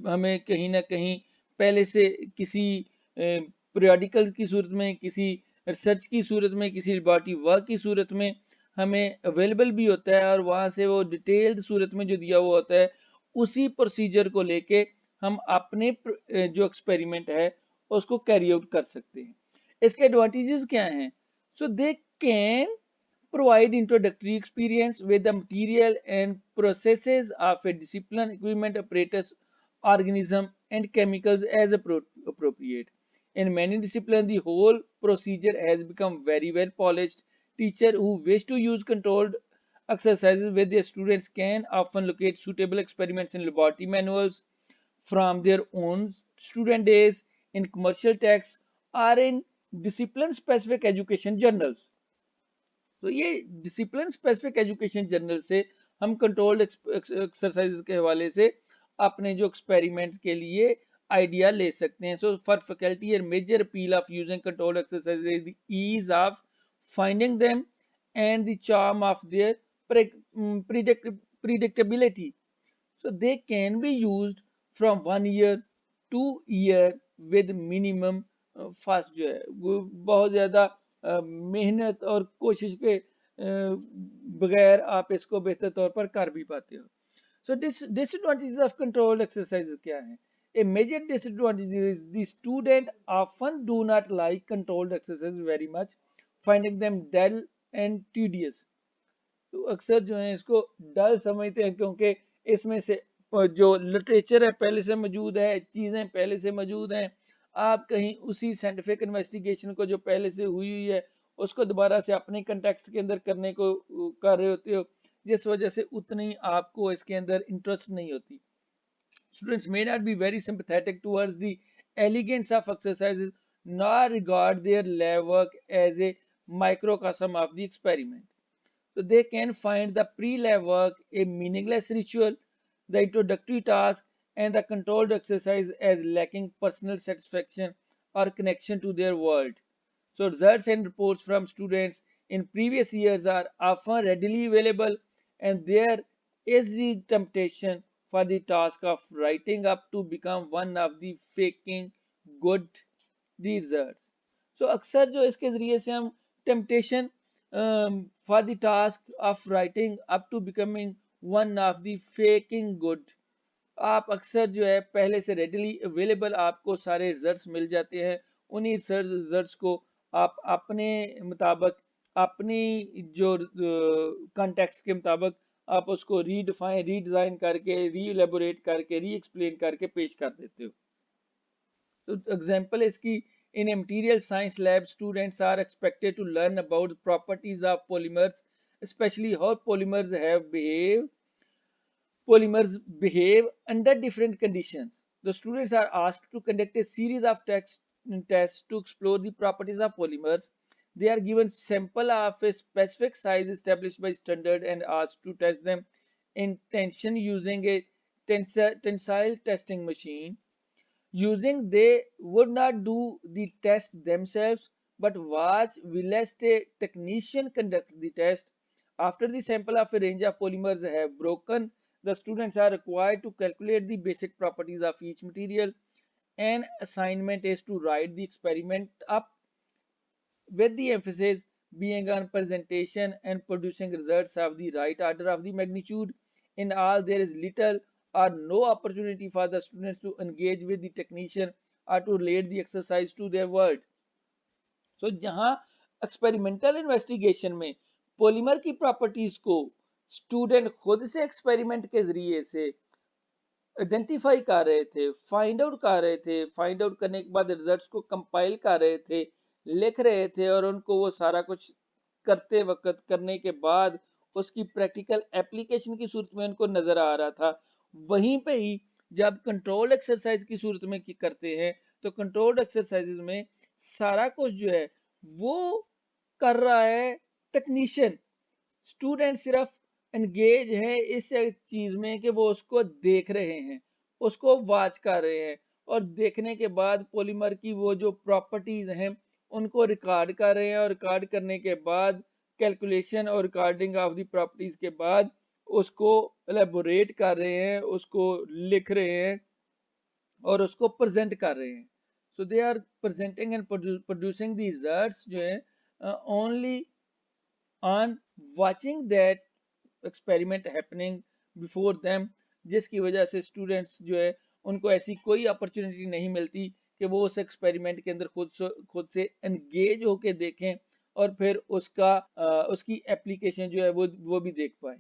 हमें कहीं ना कहीं पहले से किसी पीरियडिकल की सूरत में, किसी रिसर्च की सूरत में, किसी लेबोरेटरी वर्क की सूरत में हमें अवेलेबल भी होता है, और वहाँ से वो डिटेल्ड सूरत में जो दिया हुआ होता है, उसी प्रोसीजर को लेके हम अपने जो एक्सपेरिमेंट है उसको कैरी आउट कर सकते हैं। इसके एडवांटेजेस क्या हैं? So they can provide introductory experience with the material and processes of a discipline, equipment, apparatus, organism, and chemicals as appropriate. In many disciplines, the whole procedure has become very well polished. Teachers who wish to use controlled exercises with their students can often locate suitable experiments in laboratory manuals from their own student days, in commercial texts, or in discipline specific education journals. तो ये डिसिप्लिन स्पेसिफिक एजुकेशन जर्नल से हम कंट्रोल्ड एक्सरसाइज के हवाले से अपने जो एक्सपेरिमेंट्स के लिए आइडिया ले सकते हैं। So for faculty a major appeal of using controlled exercise is the ease of finding them and the charm of their predictability. So they can be used from 1 year to year with minimum fast जो है वो बहुत ज़्यादा मेहनत और कोशिश के बगैर आप इसको बेहतर तौर पर कर भी पाते हो। सो डिसएडवांटेजेस ऑफ कंट्रोल्ड एक्सरसाइज क्या है? A major disadvantage is the student often do not like controlled exercises very much, finding them dull and tedious. तो अक्सर जो है इसको डल समझते हैं, क्योंकि इसमें से जो लिटरेचर है पहले से मौजूद है, चीज़ें पहले से मौजूद हैं। आप कहीं उसी साइंटिफिक इन्वेस्टिगेशन को जो पहले से हुई हुई है उसको दोबारा से अपने कंटेक्स्ट के अंदर करने को कर रहे होते हो, जिस वजह से उतनी आपको इसके अंदर इंटरेस्ट नहीं होती। Students may not be very sympathetic towards the elegance of exercises nor regard their lab work as a microcosm of the experiment. So they can find the pre-lab work a meaningless ritual, the introductory task, and the controlled exercise as lacking personal satisfaction or connection to their world. So results and reports from students in previous years are often readily available, and there is the temptation for the task of writing up to become one of the faking good the results. So अक्सर जो इसके ज़रिए से हम temptation for the task of writing up to becoming one of the faking good, आप अक्सर जो है पहले से रेडीली अवेलेबल आपको सारे रिजल्ट्स मिल जाते हैं। उन्हीं रिजल्ट्स को आप अपने मुताबिक, अपनी जो कॉन्टेक्स्ट के मुताबिक आप उसको रीडिफाइन, रीडिज़ाइन करके, री एलेबोरेट करके, री एक्सप्लेन करके पेश कर देते हो। तो एग्जांपल इसकी, in a material science lab students are expected to learn about the properties of polymers, especially how polymers behave under different conditions. The students are asked to conduct a series of tests to explore the properties of polymers. They are given sample of a specific size established by standard and asked to test them in tension using a tensile testing machine. Using, they would not do the test themselves but watch whilst a technician conduct the test. After the sample of a range of polymers have broken, The students are required to calculate the basic properties of each material. An assignment is to write the experiment up with the emphasis being on presentation and producing results of the right order of the magnitude. In all, there is little or no opportunity for the students to engage with the technician or to relate the exercise to their work. So जहाँ एक्सपेरिमेंटल इन्वेस्टिगेशन में पॉलीमर की प्रॉपर्टीज को स्टूडेंट खुद से एक्सपेरिमेंट के जरिए से आइडेंटिफाई कर रहे थे, फाइंड आउट कर रहे थे, फाइंड आउट करने के बाद रिजल्ट्स को कंपाइल कर रहे थे, लिख रहे थे और उनको वो सारा कुछ करते वक्त करने के बाद उसकी प्रैक्टिकल एप्लीकेशन की सूरत में उनको नजर आ रहा था। वहीं पे ही जब कंट्रोल्ड एक्सरसाइज की सूरत में करते हैं तो कंट्रोल्ड एक्सरसाइजेज में सारा कुछ जो है वो कर रहा है टेक्नीशियन। स्टूडेंट सिर्फ एंगेज है इस चीज में कि वो उसको देख रहे हैं, उसको वॉच कर रहे हैं और देखने के बाद पॉलीमर की वो जो प्रॉपर्टीज हैं उनको रिकॉर्ड कर रहे हैं और रिकॉर्ड करने के बाद कैलकुलेशन और रिकॉर्डिंग ऑफ द प्रॉपर्टीज के बाद उसको एलेबोरेट कर रहे हैं, उसको लिख रहे हैं और उसको प्रेजेंट कर रहे हैं। So they are presenting and producing the results जो है only on watching that experiment happening before them, जिसकी वजह से स्टूडेंट्स जो है उनको ऐसी कोई अपॉर्चुनिटी नहीं मिलती कि वो उस एक्सपेरिमेंट के अंदर खुद से एंगेज होके देखें और फिर उसका उसकी एप्लीकेशन जो है वो भी देख पाए।